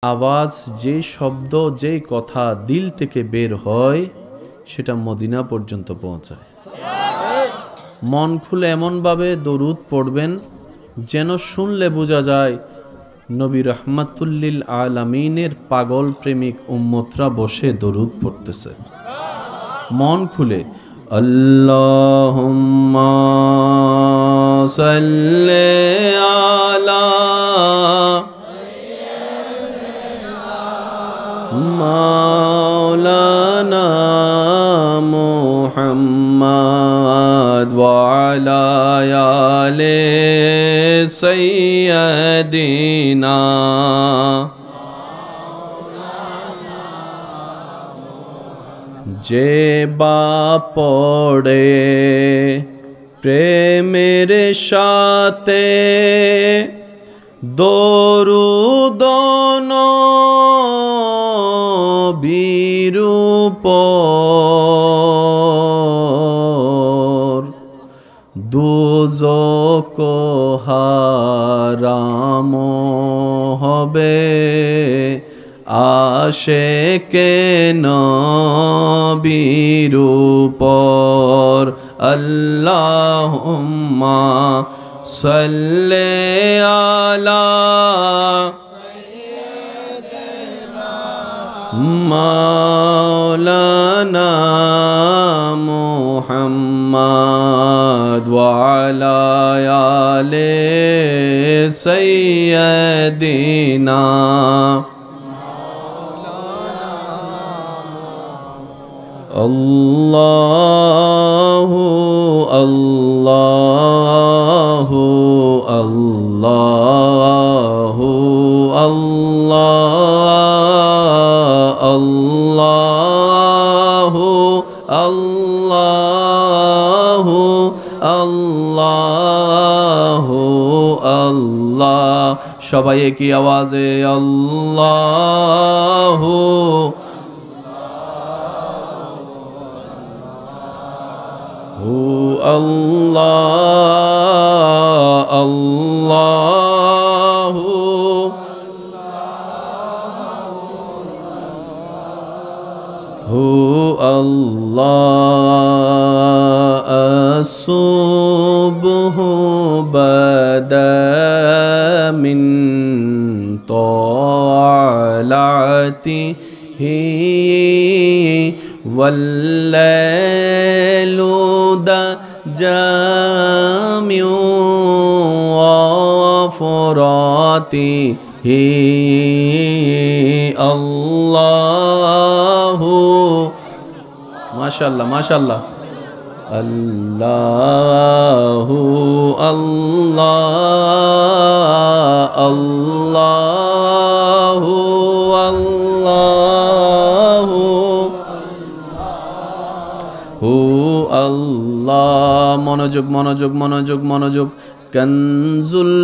আওয়াজ, যে শব্দ, যে কথা দিল থেকে বের হয় সেটা মদিনা পর্যন্ত পৌঁছায়। মন খুলে এমনভাবে দরুদ পড়বেন যেন শুনলে বোঝা যায় নবী রহমাতুল্লিল আলামিনের পাগল প্রেমিক উম্মতরা বসে দরুদ পড়তেছে। মন খুলে আল্লাহুম্মা সাল্লি আলা মাওলানা মুহাম্মদ ওয়া আলা আলি সাইয়্যিদিনা যে বা পড়ে প্রেমের সাথে দরুদ নবীর উপর দোজখ হারাম হবে আশিকে নবীর উপর। আল্লাহুম্মা সাল্লি আলা মাওলানা মুহাম্মদ ওয়া আলা আলি সাইয়্যিদিনা আল্লাহু আল্লাহু আল্লাহু আল্লাহু আল্লাহু আল্লাহু আল্লাহ। সবাই একই আওয়াজে আল্লাহু আল্লাহ আল্লাহু আল্লাহ। আসুবহু বাদা মিন তালাতিহি والليل جامع وفراته الله ما شاء الله ما شاء الله الله الله الله الله আল্লাহ। মনোযোগ মনোযোগ মনোযোগ মনোযোগ। কনজুল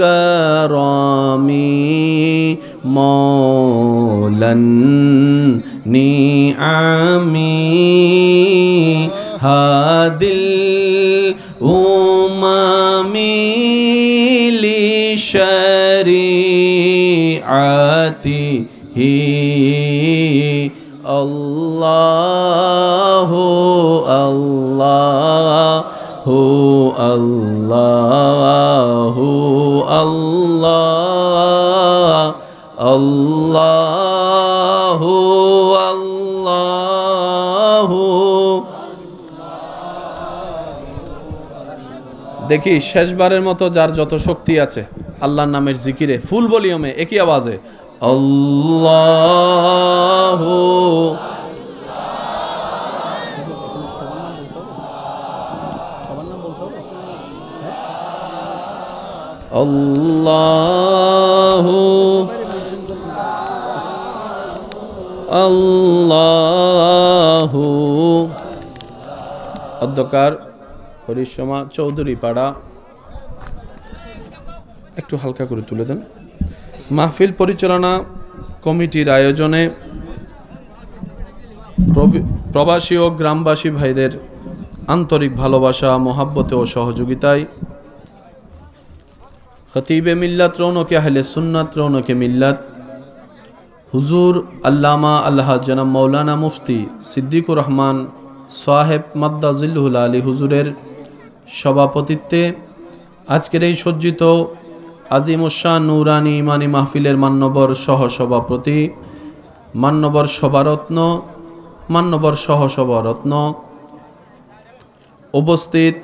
কারামি মৌলান নিআমি হাদিল উমামি লিশরিআতিহি আল্লাহু আল্লাহু আল্লাহু আল্লাহ আল্লাহু আল্লাহু। দেখি শেষবারের মতো যার যত শক্তি আছে আল্লাহর নামের জিকিরে ফুল ভলিউমে একই আওয়াজে আল্লাহু আল্লাহু আল্লাহু। অধ্যকার হরিশমা চৌধুরী পাড়া একটু হালকা করে তুলে দেন। মাহফিল পরিচালনা কমিটির আয়োজনে প্রবাসী ও গ্রামবাসী ভাইদের আন্তরিক ভালোবাসা, মহাব্বতে ও সহযোগিতায় খতিবে মিল্লাত রৌনকে আহলে সুন্নাত রৌনকে মিল্লাত হুজুর আল্লামা আল্লাহ জনাব মৌলানা মুফতি সিদ্দিকুর রহমান সাহেব মাদ্দাজিল্লুহুল আলী হুজুরের সভাপতিত্বে আজকের এই সজ্জিত আজিমুশান নুরানি ইমানি মাহফিলের মান্যবর সহসভাপতি, মান্যবর সভারত্ন, মান্যবর সহসভারত্ন, উপস্থিত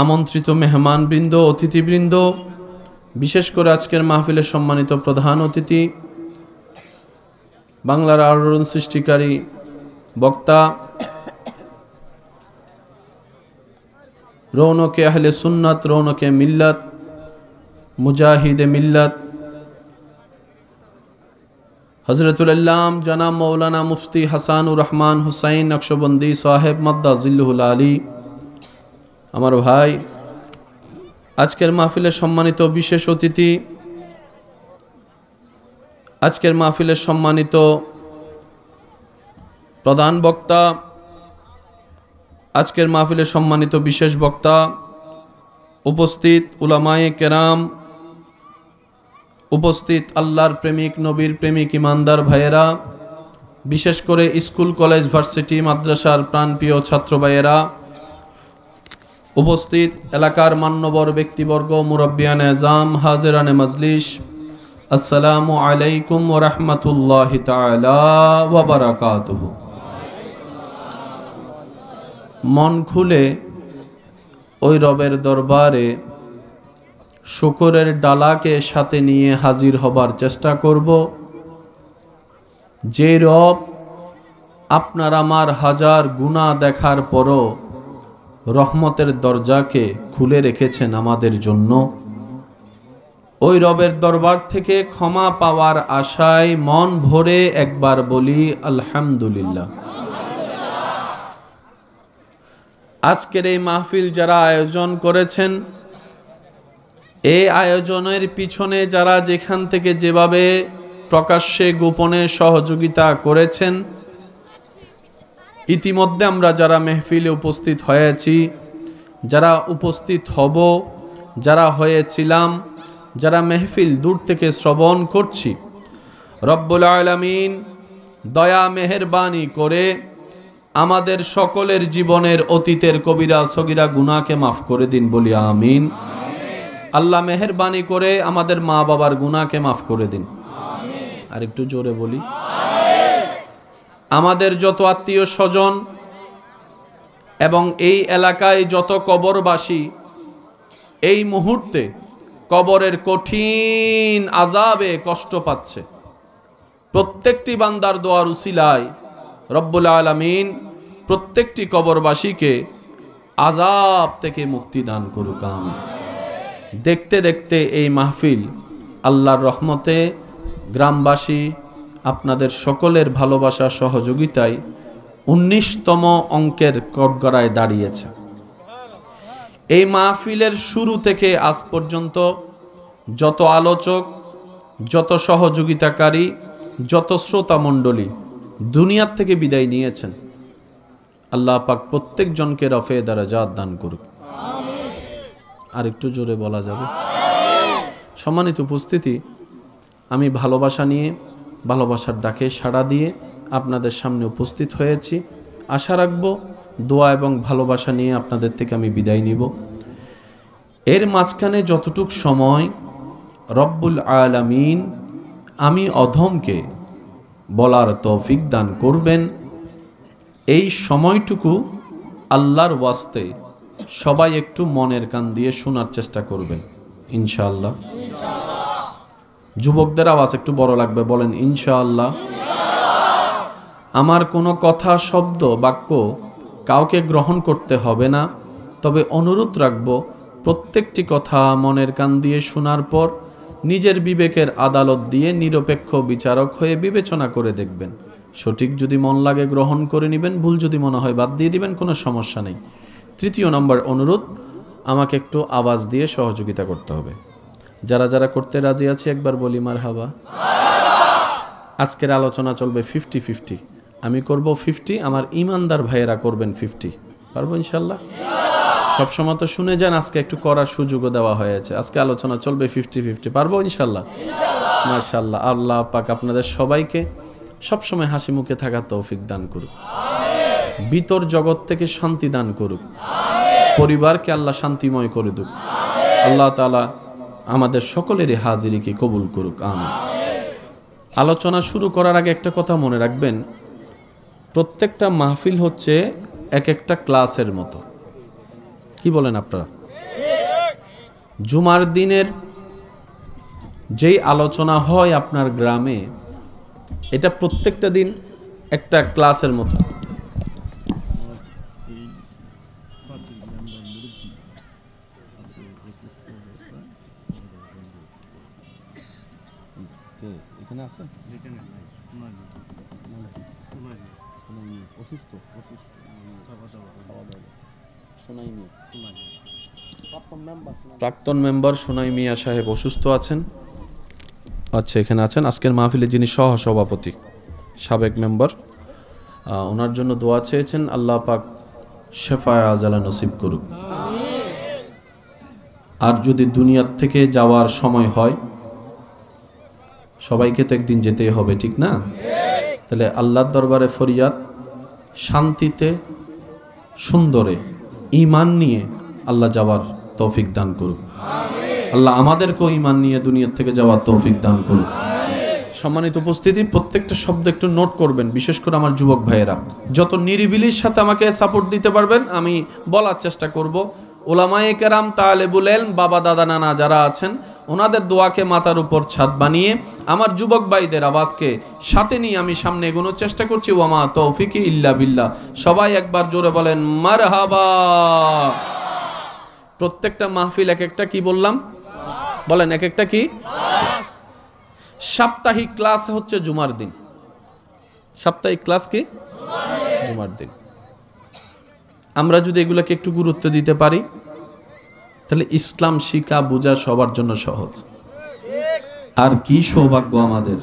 আমন্ত্রিত মেহমানবৃন্দ, অতিথিবৃন্দ, বিশেষ করে আজকের মাহফিলের সম্মানিত প্রধান অতিথি, বাংলার আলোড়ন সৃষ্টিকারী বক্তা, রৌনকে আহলে সুন্নাত রৌনকে মিল্লাত মুজাহিদে মিল্লাত হযরতুল আল্লাম জনাব মৌলানা মুফতি হাসানুর রহমান হুসাইন নকশবন্দি সাহেব মাদ্দাজিল্লুহুল আলী, আমার ভাই, আজকের মাহফিলের সম্মানিত বিশেষ অতিথি, আজকের মাহফিলের সম্মানিত প্রধান বক্তা, আজকের মাহফিলের সম্মানিত বিশেষ বক্তা, উপস্থিত উলামায়ে কেরাম, উপস্থিত আল্লাহর প্রেমিক, নবীর প্রেমিক ইমানদার ভাইয়েরা, বিশেষ করে স্কুল কলেজ ভার্সিটি মাদ্রাসার প্রাণপ্রিয় ছাত্র ভাইয়েরা, উপস্থিত এলাকার মান্যবর ব্যক্তিবর্গ, মুরব্বিয়ানে আযম, হাজিরানে মজলিস, আসসালামু আলাইকুম ওয়া রাহমাতুল্লাহি তাআলা ওয়া বারাকাতুহু। মন খুলে ওই রবের দরবারে শুকরের ডালাকে সাথে নিয়ে হাজির হবার চেষ্টা করব, যে রব আপনার আমার হাজার গুনাহ দেখার পরও রহমতের দরজাকে খুলে রেখেছেন আমাদের জন্য। ওই রবের দরবার থেকে ক্ষমা পাওয়ার আশায় মন ভরে একবার বলি আলহামদুলিল্লাহ। আজকের এই মাহফিল যারা আয়োজন করেছেন, এই আয়োজনের পিছনে যারা যেখান থেকে যেভাবে প্রকাশ্যে গোপনে সহযোগিতা করেছেন, ইতিমধ্যে আমরা যারা মেহফিলে উপস্থিত হয়েছি, যারা উপস্থিত হব, যারা হয়েছিলাম, যারা মেহফিল দূর থেকে শ্রবণ করছি, রব্বুল আলামিন দয়া মেহেরবানি করে আমাদের সকলের জীবনের অতীতের কবিরা সগীরা গুনাহকে মাফ করে দিন, বলি আমিন। আল্লাহ মেহেরবানি করে আমাদের মা বাবার গুনাহকে মাফ করে দিন। আর একটু জোরে বলি, আমাদের যত আত্মীয় স্বজন এবং এই এলাকায় যত কবরবাসী এই মুহূর্তে কবরের কঠিন আযাবে কষ্ট পাচ্ছে, প্রত্যেকটি বান্দার দোয়ার উসিলায় রব্বুল আলামিন প্রত্যেকটি কবরবাসীকে আযাব থেকে মুক্তি দান করুক, আমিন। দেখতে দেখতে এই মাহফিল আল্লাহর রহমতে গ্রামবাসী আপনাদের সকলের ভালোবাসা সহযোগিতায় 19তম অঙ্কের কটগড়ায় দাঁড়িয়েছে। এই মাহফিলের শুরু থেকে আজ পর্যন্ত যত আলোচক, যত সহযোগিতাকারী, যত শ্রোতা মণ্ডলী দুনিয়ার থেকে বিদায় নিয়েছেন, আল্লাহ পাক প্রত্যেকজনকে রফে দারাজাত দান করুক, আর একটু জোরে বলা যাবে? সম্মানিত উপস্থিতি, আমি ভালোবাসা নিয়ে, ভালোবাসার ডাকে সাড়া দিয়ে আপনাদের সামনে উপস্থিত হয়েছি। আশা রাখব দোয়া এবং ভালোবাসা নিয়ে আপনাদের থেকে আমি বিদায় নিব। এর মাঝখানে যতটুক সময় রব্বুল আলামিন আমি অধমকে বলার তৌফিক দান করবেন, এই সময়টুকু আল্লাহর ওয়াস্তে সবাই একটু মনের কান দিয়ে শোনার চেষ্টা করবেন ইনশাআল্লাহ। যুবকদের আওয়াজ একটু বড় লাগবে, বলেন ইনশাআল্লাহ। আমার কোনো কথা, শব্দ, বাক্য কাউকে গ্রহণ করতে হবে না, তবে অনুরোধ রাখব প্রত্যেকটি কথা মনের কান দিয়ে শোনার পর নিজের বিবেকের আদালত দিয়ে নিরপেক্ষ বিচারক হয়ে বিবেচনা করে দেখবেন। সঠিক যদি মন লাগে গ্রহণ করে নেবেন, ভুল যদি মনে হয় বাদ দিয়ে দিবেন, কোনো সমস্যা নেই। তৃতীয় নম্বর অনুরোধ, আমাকে একটু আওয়াজ দিয়ে সহযোগিতা করতে হবে। যারা যারা করতে রাজি আছে একবার বলি মারহাবা। আজকের আলোচনা চলবে 50-50, আমি করব 50, আমার ইমানদার ভাইয়েরা করবেন 50। পারবো ইনশাল্লাহ? সবসময় তো শুনে যান, আজকে একটু করার সুযোগও দেওয়া হয়েছে। আজকে আলোচনা চলবে 50-50, পারবো ইনশাল্লাহ? মাশাআল্লাহ। আল্লাহ পাক আপনাদের সবাইকে সবসময় হাসি মুখে থাকার তৌফিক দান করুক, ভিতর জগৎ থেকে শান্তি দান করুক, পরিবারকে আল্লাহ শান্তিময় করে দিক। আল্লাহ তাআলা আমাদের সকলেরই হাজিরিকে কবুল করুক, আমিন। আলোচনা শুরু করার আগে একটা কথা মনে রাখবেন, প্রত্যেকটা মাহফিল হচ্ছে এক একটা ক্লাসের মতো। কি বলেন আপনারা? জুমার দিনের যেই আলোচনা হয় আপনার গ্রামে, এটা প্রত্যেকটা দিন একটা ক্লাসের মতো। এখানে আছে অসুস্থ প্রাক্তন মেম্বার সোনাই মিয়া সাহেব অসুস্থ আছেন। আচ্ছা, এখানে আছেন। আজকের মাহফিলে যিনি সহ সভাপতি, সাবেক মেম্বার, ওনার জন্য দোয়া চেয়েছেন। আল্লাহ পাক শেফায়ে আজালা নসিব করুক। আর যদি দুনিয়ার থেকে যাওয়ার সময় হয়, সবাইকে তো একদিন যেতেই হবে, ঠিক না? তাহলে আল্লাহর দরবারে ফরিয়াদ, শান্তিতে সুন্দরে ঈমান নিয়ে আল্লাহ যাওয়ার তৌফিক দান করুক। আল্লাহ আমাদেরকেও ঈমান নিয়ে দুনিয়ার থেকে যাওয়ার তৌফিক দান করুক। সম্মানিত উপস্থিতি, প্রত্যেকটা শব্দ একটু নোট করবেন, বিশেষ করে আমার যুবক ভাইয়েরা। যত নিরিবিলির সাথে আমাকে সাপোর্ট দিতে পারবেন আমি বলার চেষ্টা করব। ওলামায়ে কেরাম, তালেবুল ইলম, বাবা দাদা নানা যারা আছেন, ওনাদের দোয়াকে মাথার উপর ছাদ বানিয়ে আমার যুবক ভাইদের আওয়াজকে সাথে নিয়ে আমি সামনে এগোনোর চেষ্টা করছি। ওয়ামা তৌফিকি ইল্লা বিল্লাহ। সবাই একবার জোরে বলেন মারহাবা। প্রত্যেকটা মাহফিল এক একটা কি বললাম? বলেন এক একটা কি? সাপ্তাহিক ক্লাস হচ্ছে জুমার দিন। সাপ্তাহিক ক্লাস কি? জুমার দিন। আমরা যদি এগুলোকে একটু গুরুত্ব দিতে পারি, তাহলে ইসলাম শিখা বোঝা সবার জন্য সহজ। আর কি সৌভাগ্য আমাদের,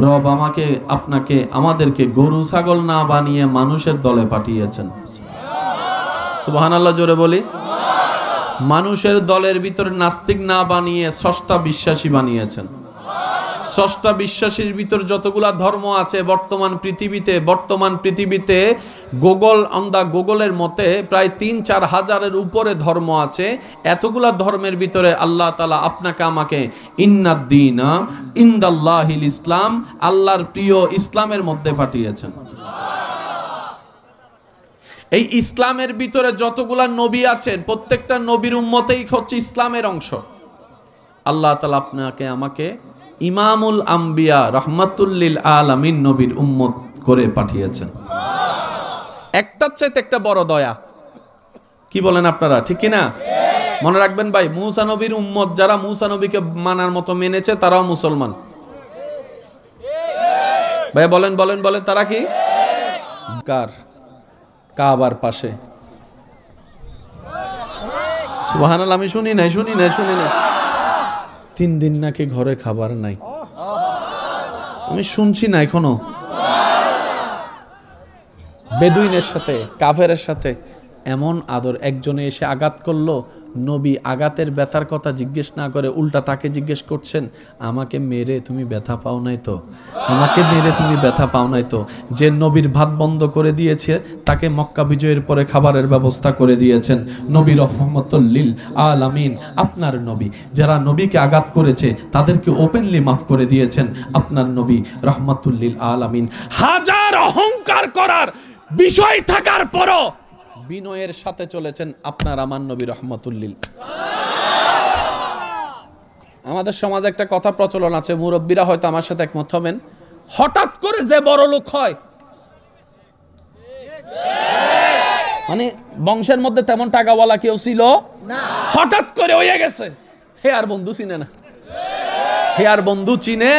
রব আমাকে আপনাকে আমাদেরকে গরু ছাগল না বানিয়ে মানুষের দলে পাঠিয়েছেন। সুবহানাল্লাহ, জোরে বলি। মানুষের দলের ভিতরে নাস্তিক না বানিয়ে স্রষ্টা বিশ্বাসী বানিয়েছেন। স্রষ্টা বিশ্বাসীর ভিতর যতগুলা ধর্ম আছে বর্তমান পৃথিবীতে গুগলের মতে প্রায় 3-4 হাজারের উপরে ধর্ম আছে। এতগুলা ধর্মের ভিতরে আল্লাহ তাআলা আপনাকে আমাকে ইন্নাদ-দীনা ইনদাল্লাহিল ইসলাম, আল্লাহর প্রিয় ইসলামের মধ্যে পাঠিয়েছেন। এই ইসলামের ভিতরে যতগুলা নবী আছেন, প্রত্যেকটা নবীর উম্মতেই হচ্ছে ইসলামের অংশ। আল্লাহ তাআলা আপনাকে আমাকে ইমামুল আম্বিয়া রাহমাতুল লিল আলামিন নবীর উম্মত করে পাঠিয়েছেন। একটার চাইতে একটা বড় দয়া। কি বলেন আপনারা, ঠিক কি না? মনে রাখবেন ভাই, মুসা নবীর উম্মত যারা মুসা নবীকে মানার মতো মেনেছে তারাও মুসলমান। ভাই বলেন বলেন বলেন, তারা কি? কাবার পাশে। সুবহানাল্লাহ, আমি শুনি নাই 3 দিন নাকি ঘরে খাবার নাই। আমি শুনছি না এখনো। বেদুইনের সাথে, কাফেরের সাথে এমন আদর। একজনে এসে আঘাত করলো, নবী আঘাতের ব্যথার কথা জিজ্ঞেস না করে উল্টা তাকে জিজ্ঞেস করছেন, আমাকে মেরে তুমি ব্যথা পাও নাই তো? আমাকে মেরে তুমি ব্যথা পাও নাই তো? যে নবীর ভাত বন্ধ করে দিয়েছে তাকে মক্কা বিজয়ের পরে খাবারের ব্যবস্থা করে দিয়েছেন। নবী রহমাতুল লিল আলামিন, আপনার নবী। যারা নবীকে আঘাত করেছে তাদেরকে ওপেনলি মাফ করে দিয়েছেন আপনার নবী রহমাতুল লিল আলামিন। হাজার অহংকার করার বিষয় থাকার পরও বিনয়ের সাথে চলেছেন আপনার আমার নবী রহমাতুল লিল। আমাদের সমাজে একটা কথা প্রচলন আছে, মুরব্বীরা হয়তো আমার সাথে একমত হবেন, হঠাৎ করে যে বড় লোক হয়, মানে বংশের মধ্যে তেমন টাকাওয়ালা কেউ ছিল না, হঠাৎ করে হয়ে গেছে, হে আর বন্ধু চিনে না, হে আর বন্ধু চিনে।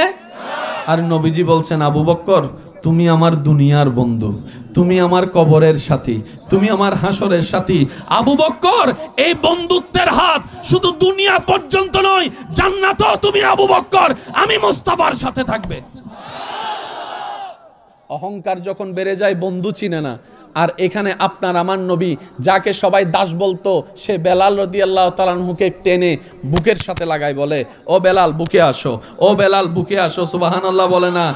আর নবীজি বলছেন, আবু বকর তুমি আমার দুনিয়ার বন্ধু, তুমি আমার কবরের সাথী, তুমি আমার হাসরের সাথী। আবু বকর, এই বন্ধুত্বের হাত শুধু দুনিয়া পর্যন্ত নয়, জান্নাতও তুমি আবু বকর আমি মুস্তাফার সাথে থাকবে। অহংকার যখন বেড়ে যায়, বন্ধু চিনে না, আর এখানে আপনার আমার নবী যাকে সবাই দাস বলতো, সে বেলাল রাদিয়াল্লাহু তাআলা আনহুকে টেনে বুকের সাথে লাগায়, বলে ও বেলাল বুকে আসো, ও বেলাল বুকে আসো। সুবহানাল্লাহ বলে না?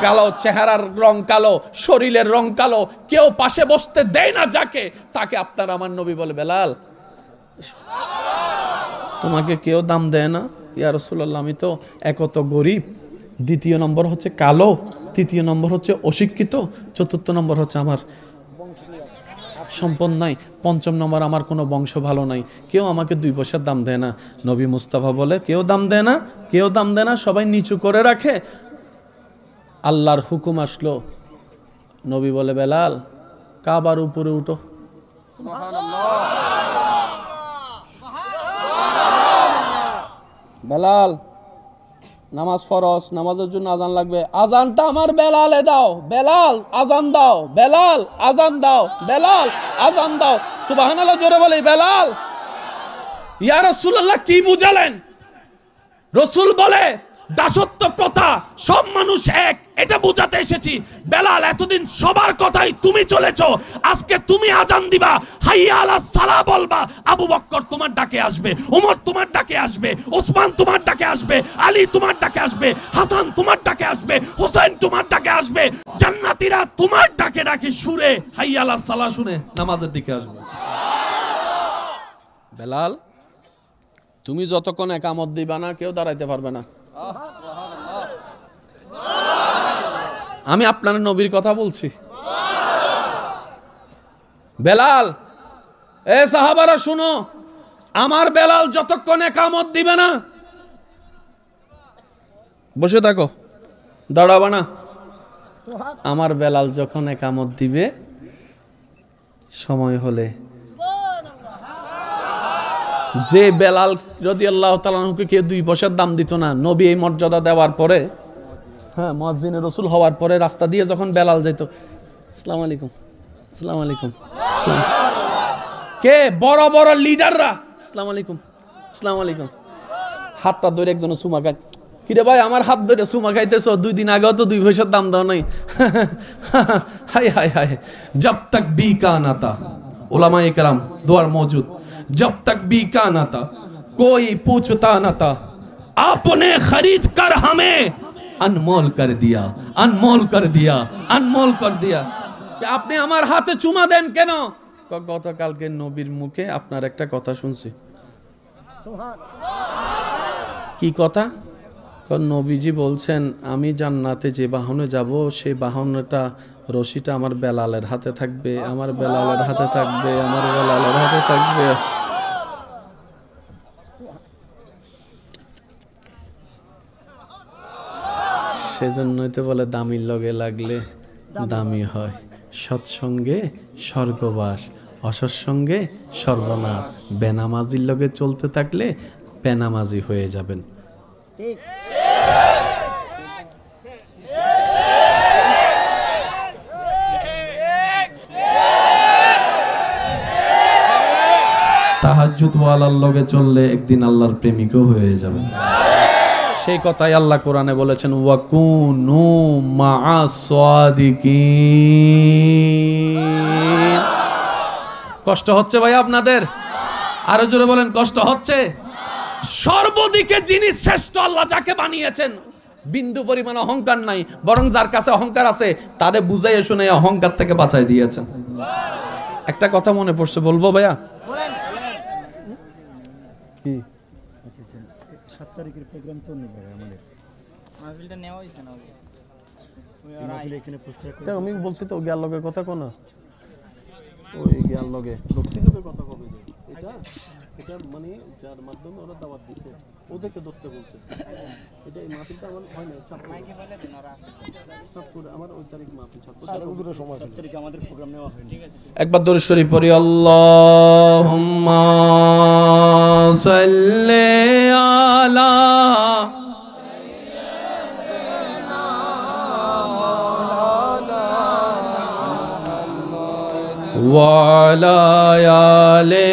কালো চেহারার রং কালো, শরীরের রং কালো, কেউ পাশে বসতে দেয় না যাকে, তাকে আপনার আমার নবী বলে বেলাল তোমাকে কেউ দাম দেয় না। ইয়া রাসূলুল্লাহ, আমি তো একত গরিব, দ্বিতীয় নম্বর হচ্ছে কালো, তৃতীয় নম্বর হচ্ছে অশিক্ষিত, চতুর্থ নম্বর হচ্ছে আমার সম্পদ নাই, পঞ্চম নম্বর আমার কোনো বংশ ভালো নাই, কেউ আমাকে 2 পয়সার দাম দেয় না। নবী মুস্তাফা বলে কেউ দাম দেয় না, কেউ দাম দেয় না, সবাই নিচু করে রাখে। আল্লাহর হুকুম আসলো, নবী বলে বেলাল কাবার উপরে উঠো। বেলাল নামাজ ফরজ, নামাজের জন্য আজান লাগবে, আজানটা আমার বেলালে দাও, বেলাল আজান দাও, বেলাল আজান দাও, বেলাল আজান দাও। সুবহানাল্লাহ জোরে বলি বেলাল। ইয়া রাসূলুল্লাহ কি বুঝালেন? রাসূল বলে দাসত্ব প্রথা, সব মানুষ এক, এটা বুঝাতে এসেছি। বেলাল এতদিন সবার কথাই তুমি চলেছো, আজকে তুমি আজান দিবা, হাইয়া আলাস সালাহ বলবা, আবু বকর তোমার ডাকে আসবে, ওমর তোমার ডাকে আসবে, ওসমান তোমার ডাকে আসবে, আলী তোমার ডাকে আসবে, হাসান তোমার ডাকে আসবে, হোসেন তোমার ডাকে আসবে, জান্নাতীরা তোমার ডাকে ডাকে সুরে হাইয়া আলাস সালাহ শুনে নামাজের দিকে আসবে। বেলাল তুমি যতক্ষণ একামত দিবা না, কেউ দাঁড়াইতে পারবে না। আমি আপনার নবীর কথা বলছি। বেলাল, এ সাহাবারা শুনো, আমার বেলাল যতক্ষণ একামত দিবে না, বসে থাকো, দাঁড়াবা না। আমার বেলাল যখন একামত দিবে, সময় হলে, যে বেলাল রাদিয়াল্লাহু তাআলা আনহুকে কেউ 2 পয়সার দাম দিত না, নবী এই মর্যাদা দেওয়ার পরে, হ্যাঁ মুয়াজ্জিনে রাসূল হওয়ার পরে রাস্তা দিয়ে যখন বেলাল যেত, আসসালামু আলাইকুম, আসসালামু আলাইকুম, কে বড় বড় লিডাররা আসসালামু আলাইকুম, আসসালামু আলাইকুম, হাতটা ধরে একজন চুমা খায়, কিরে ভাই আমার হাত ধরে চুমা খাইতেছো, 2 দিন আগেও তো 2 পয়সার দাম দাও নাই। হায় হায় হায়, জব তক বিকা না তা, উলামায়ে কেরাম দুয়ার মौजूद, जब तक बिका ना था कोई पूछता ना था, आपने खरीद कर हमें अनमोल कर दिया, अनमोल कर दिया, अनमोल कर दिया। আপনি আমার হাতে চুমা দেন কেন? গতকালকে নবীর মুখে আপনার একটা কথা শুনছি। কি কথা? নবীজি বলছেন আমি জান্নাতে যে বাহনে যাব, সেই বাহনটা রশিটা আমার বেলালের হাতে থাকবে, আমার বেলালের হাতে থাকবে, আমার বেলালের হাতে থাকবে। সেজন্যই তো বলে দামির লগে লাগলে দামি হয়, সৎসঙ্গে স্বর্গবাস, অসৎসঙ্গে সর্বনাশ। বেনামাজির লগে চলতে থাকলে বেনামাজি হয়ে যাবেন। ঠিক। তাহাজ্জুদ ওয়ালার লগে চললে একদিন আল্লাহর প্রেমিকও হয়ে যাবেন। সেই কথাই আল্লাহ কোরআনে বলেছেন, ওয়াকুনু মা'আস সাদিকিন। কষ্ট হচ্ছে ভাই আপনাদের? আরো জোরে বলেন, কষ্ট হচ্ছে? সর্বদিকে যিনি শ্রেষ্ঠ, আল্লাহ যাকে বানিয়েছেন, বিন্দু পরিমাণ অহংকার নাই, বরং যার কাছে অহংকার আছে তারে বুঝাইয়া শুনে অহংকার থেকে বাঁচাই দিয়েছেন। একটা কথা মনে পড়ছে, বলবো ভাইয়া? কি 7 তারিখের প্রোগ্রাম তো নেই আমাদের, মাহফিলটা নেওয়া হইছে না, ওই এখানে পোস্টার করে আমি বলছি তো জ্ঞান লগে কথা কোন, ওই জ্ঞান লগে লক্সি লগে কথা কবে যায়, এটা মানে যার মাধ্যমে ওরা দাওয়াত দিছে ওদেরকে ধরতে বলছে। এটা এই মাহফিলটা আমার হয় না, মাইকে বলে দেন ওরা চাঁদপুর, আমার ওই তারিখ মাহফিল চাঁদপুর, আর ওগুলো সময় 7 তারিখ আমাদের প্রোগ্রাম নেওয়া হয়নি। ঠিক আছে, একবার দরুদ শরীফ পড়ি, আল্লাহুম্মা সাল্লি আলা ওয়া আলা আলি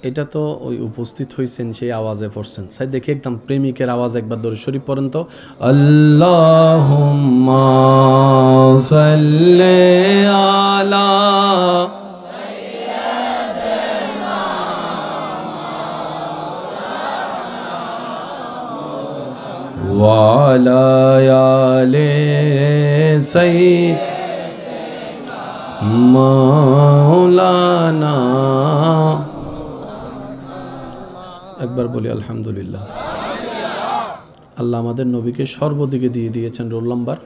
এটা তো ওই উপস্থিত হয়েছেন সেই আওয়াজে পড়ছেন, সাই দেখি একদম প্রেমিকের আওয়াজ একবার দরুদ শরীফ পড়েন তো। আল্লাহুম্মা সাল্লি আলা ওয়া আলা আলি সাইয়্যিদিনা মাওলানা। একবার বলি আলহামদুলিল্লাহ। আল্লাহ আমাদের নবীকে সর্বদিকে দিয়ে দিয়েছেন রোল নাম্বার।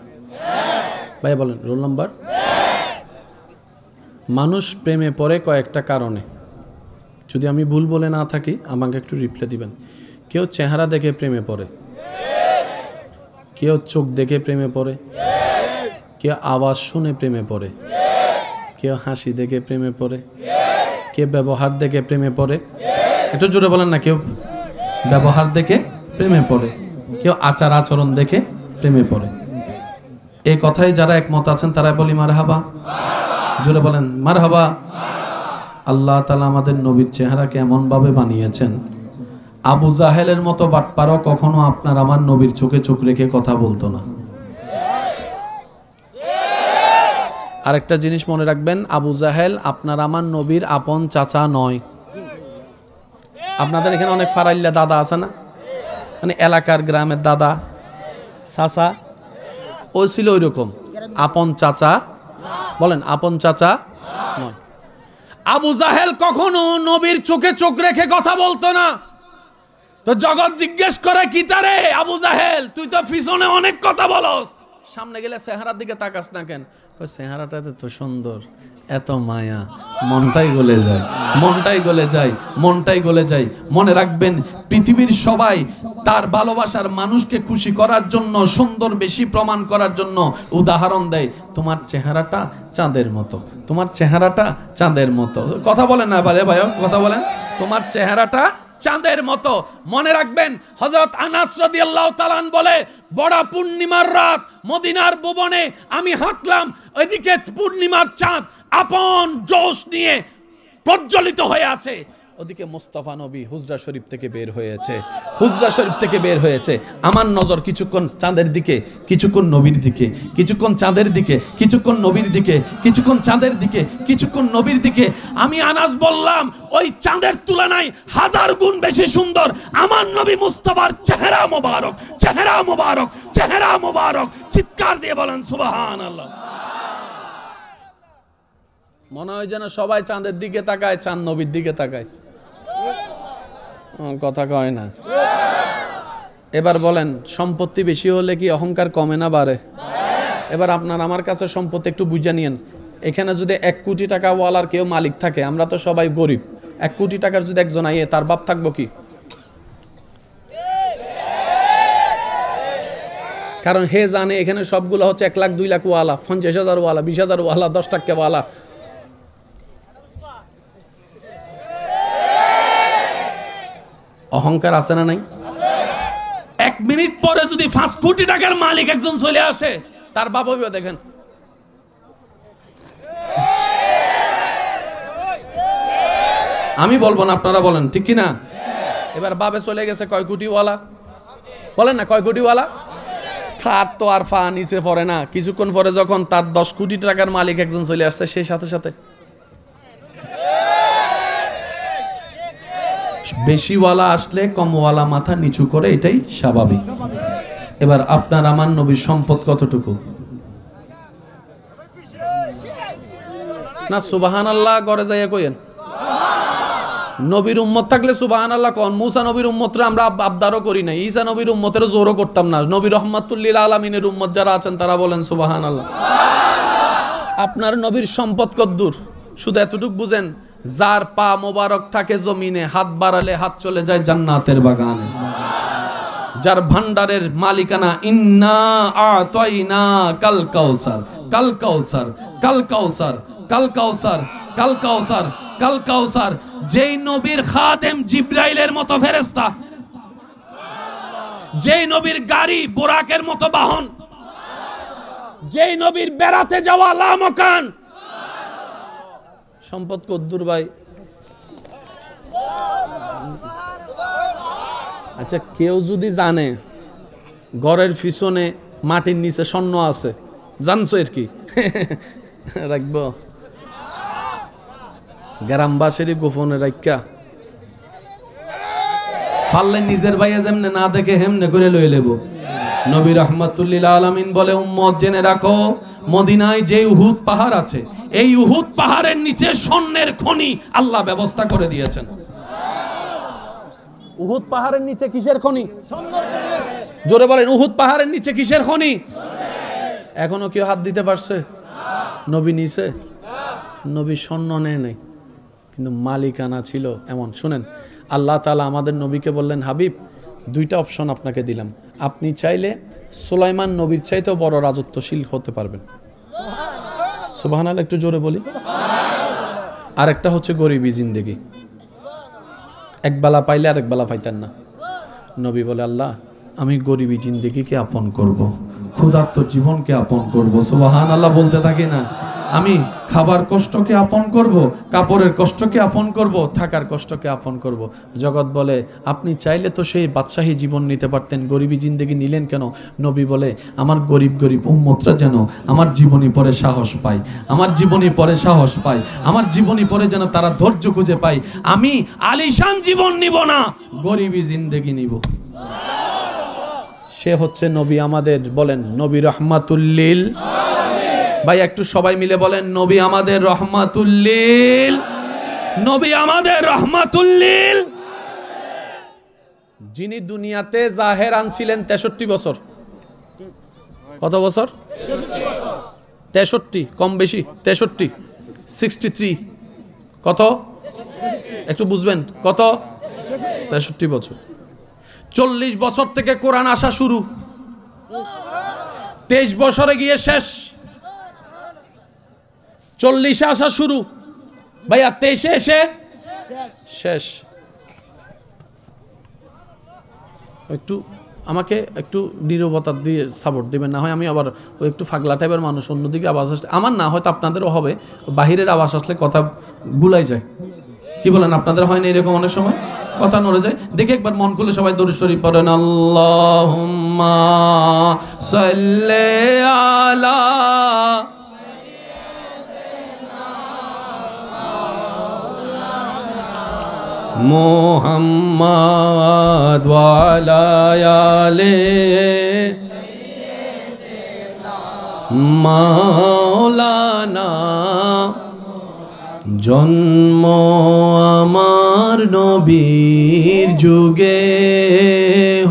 ভাই বলেন রোল নাম্বার। মানুষ প্রেমে পড়ে কয়েকটা কারণে, যদি আমি ভুল বলে না থাকি আমাকে একটু রিপ্লাই দিবেন। কেউ চেহারা দেখে প্রেমে পড়ে, কেউ চোখ দেখে প্রেমে পড়ে, কেউ আওয়াজ শুনে প্রেমে পড়ে, কেউ হাসি দেখে প্রেমে পড়ে, কেউ ব্যবহার দেখে প্রেমে পড়ে। একটু জোরে বলেন না। কেউ ব্যবহার দেখে প্রেমে পড়ে, কেউ আচার আচরণ দেখে প্রেমে পড়ে। এই কথাই যারা একমত আছেন তারা বলি মারহাবা। জোরে বলেন মারহাবা। আল্লাহ তাআলা আমাদের নবীর চেহারাকে এমন ভাবে বানিয়েছেন, আবু জাহেলের মতো বাটপারও কখনো আপনার আমার নবীর চোখে চোখ রেখে কথা বলতো না। আরেকটা জিনিস মনে রাখবেন, আবু জাহেল আপনার আমার নবীর আপন চাচা নয়। আপনাদের এখানে অনেক ফারাইল্লা দাদা আছে না, মানে এলাকার গ্রামের দাদা চাচা, ও ছিল ওই রকম আপন চাচা। বলেন আপন চাচা নয়। আবু জাহেল কখনো নবীর চোখে চোখ রেখে কথা বলতো না। তো জগৎ জিজ্ঞেস করে কি তারে, আবু জাহেল তুই তো পিছনে অনেক কথা বলস, সামনে গেলে চেহারার দিকে তাকাস না কেন? চেহারাটা তো সুন্দর, এত মায়া, মনটাই গলে যায়, মনটাই গলে যায়, মনটাই গলে যায়। মনে রাখবেন, পৃথিবীর সবাই তার ভালোবাসার মানুষকে খুশি করার জন্য, সুন্দর বেশি প্রমাণ করার জন্য উদাহরণ দেয়। তোমার চেহারাটা চাঁদের মতো, তোমার চেহারাটা চাঁদের মতো। কথা বলেন না ভাই, ভাই কথা বলেন। তোমার চেহারাটা চাঁদের মতো। মনে রাখবেন, হযরত আনাস রাদিয়াল্লাহু তাআলা বলে, বড় পূর্ণিমার রাত মদিনার ভুবনে আমি হাঁটলাম, ওইদিকে পূর্ণিমার চাঁদ আপন জোশ নিয়ে প্রজ্বলিত হয়ে আছে, ওদিকে মুস্তাফা নবী হুজরা শরীফ থেকে বের হয়েছে, হুজরা শরীফ থেকে বের হয়েছে। আমার নজর কিছুক্ষণ চাঁদের দিকে, কিছুক্ষণ নবীর দিকে, কিছুক্ষণ চাঁদের দিকে, কিছুক্ষণ নবীর দিকে, কিছুক্ষণ চাঁদের দিকে, কিছুক্ষণ নবীর দিকে। আমি আনাস বললাম, ওই চাঁদের তুলনায় 1000 গুণ বেশি সুন্দর আমার নবী মুস্তাফার চেহারা মোবারক, চেহারা মোবারক, চেহারা মোবারক। চিৎকার দিয়ে বলেন সুবহানাল্লাহ। মনে হয় যেন সবাই চাঁদের দিকে তাকায়, চাঁদ নবীর দিকে তাকায়। কথা কয় না। এবার বলেন, সম্পত্তি বেশি হলে কি অহংকার কমে না বাড়ে? এবার আপনার আমার কাছে সম্পত্তি একটু বুঝে নিয়েন। এখানে যদি 1 কোটি টাকা ওয়ালার কেউ মালিক থাকে, আমরা তো সবাই গরিব, 1 কোটি টাকার যদি একজন আইয়ে, তার বাপ থাকবো কি? কারণ হে জানে এখানে সবগুলো হচ্ছে 1 লাখ 2 লাখ ওয়ালা, 50,000 ওয়ালা, 20,000 ওয়ালা, 10 টাকা ওয়ালা। অহংকার আছে না নাই? 1 মিনিট পরে যদি 5 কোটি টাকার মালিক একজন চলে আসে, তার বাবা হবে দেখেন। আমি বলবো না, আপনারা বলেন ঠিক কি না? এবার বাবে চলে গেছে কয় কোটি ওয়ালা, বলেন না কয় কোটি ওয়ালা। তার তো আর ফা নিচে পড়ে না। কিছুক্ষণ পরে যখন তার 10 কোটি টাকার মালিক একজন চলে আসছে, সেই সাথে সাথে বেশিওয়ালা আসলে কমওয়ালা মাথা নিচু করে, এটাই স্বাভাবিক। এবার আপনার আমার নবীর সম্পদ কতটুকু? না সুবহানাল্লাহ ঘরে যাইয়া কইেন। নবীর উম্মত থাকলে সুবহানাল্লাহ কোন। মুসা নবীর উম্মতরা আমরা আবদারও করি না, ঈসা নবীর উম্মতের জোরও করতাম না। নবী রহমাতুল লিল আলামিনের উম্মত যারা আছেন তারা বলেন সুবহানাল্লাহ। আপনার নবীর সম্পদ কদ্দুর? শুধু এতটুকু বুঝেন, যার পা মোবারক থাকে জমিনে, হাত বাড়ালে হাত চলে যায় জান্নাতের বাগানে। যার ভান্ডারের মালিকানা, ইন্না আতাইনা কাল কাউসার, কাল কাউসার, কাল কাউসার, কাল কাউসার, কাল কাউসার, কাল কাউসার। যেই নবীর খাদেম জিব্রাইলের মতো ফেরেশতা, যেই নবীর গাড়ি বুরাকের মতো বাহন, যেই নবীর বেড়াতে যাওয়া লামকান। সম্পদ কদ্দুর ভাই? আচ্ছা, কেউ যদি জানে ঘরের পিছনে মাটির নিচে স্বর্ণ আছে, জানছো এর কি? রাখবো গ্রামবাসীরই গোপনে রাখা, ফাললে নিজের ভাইয়া যেমনে না দেখে হেমনে করে লই লেব। নবী রাহমাতুল্লিল আলামিন বলে, উম্মত জেনে রাখো, মদিনায় যে উহুদ পাহাড় আছে, এই উহুদ পাহাড়ের নিচে স্বর্ণের খনি আল্লাহ ব্যবস্থা করে দিয়েছেন। উহুদ পাহাড়ের নিচে কিসের খনি? জোরে বলেন, উহুদ পাহাড়ের নিচে কিসের খনি? এখনো কেউ হাত দিতে পারছে? নবী নিছে? নবী স্বর্ণ নেয় নাই, কিন্তু মালিকানা ছিল এমন। শুনেন, আল্লাহ তাআলা আমাদের নবীকে বললেন, হাবিব, দুইটা অপশন আপনাকে দিলাম, আপনি চাইলে সুলাইমান নবীর চাইতেও বড় রাজত্বশীল হতে পারবেন। সুবহানাল্লাহ, একটু জোরে বলি। আর একটা হচ্ছে গরিবী জিন্দেগি, একবেলা পাইলে আরেক বেলা পাইতেন না। নবী বলে, আল্লাহ, আমি গরিবী জিন্দেগিকে আপন করব, ক্ষুধার্ত জীবনকে আপন করব। সুবহানাল্লাহ বলতে থাকি না? আমি খাবার কষ্টকে আপন করব, কাপড়ের কষ্টকে আপন করব, থাকার কষ্টকে আপন করব। জগৎ বলে, আপনি চাইলে তো সেই বাদশাহী জীবন নিতে পারতেন, গরিবী জিন্দেগি নিলেন কেন? নবী বলে, আমার গরিব গরিব উম্মতরা যেন আমার জীবনী পরে সাহস পায়, আমার জীবনী পরে সাহস পায়, আমার জীবনী পরে যেন তারা ধৈর্য খুঁজে পায়। আমি আলিশান জীবন নিব না, গরিবী জিন্দেগি নিব। সে হচ্ছে নবী আমাদের। বলেন, নবী রহমাতুল্লিল। ভাই একটু সবাই মিলে বলেন, নবী আমাদের রহমাতুল্লিল, নবী আমাদের রহমাতুল্লিল। যিনি দুনিয়াতে জাহের আনছিলেন 63 বছর। কত বছর? 63, কম বেশি 63, 63। কত? একটু বুঝবেন, কত? 63 বছর। 40 বছর থেকে কোরআন আসা শুরু, 23 বছরে গিয়ে শেষ। 40-এ আসা শুরু, ভাইয়া 23-এ এসে শেষ। একটু আমাকে একটু নীরবতা দিয়ে সাপোর্ট দিবেন, না হয় আমি আবার ওই একটু ফাগলা টাইপের মানুষ, অন্যদিকে আওয়াজ আসলে আমার না, হয়তো আপনাদেরও হবে, বাহিরের আওয়াজ আসলে কথা গুলাই যায়। কি বলেন, আপনাদের হয় না এরকম অনেক সময় কথা নড়ে যায়? দেখে একবার মন খুলে সবাই দরুদ শরীফ পড়েন, আল্লাহুম্মা সাল্লি আলা মুহাম্মাদ ওয়া আলা আলি মাওলানা। জন্ম আমার নবীর যুগে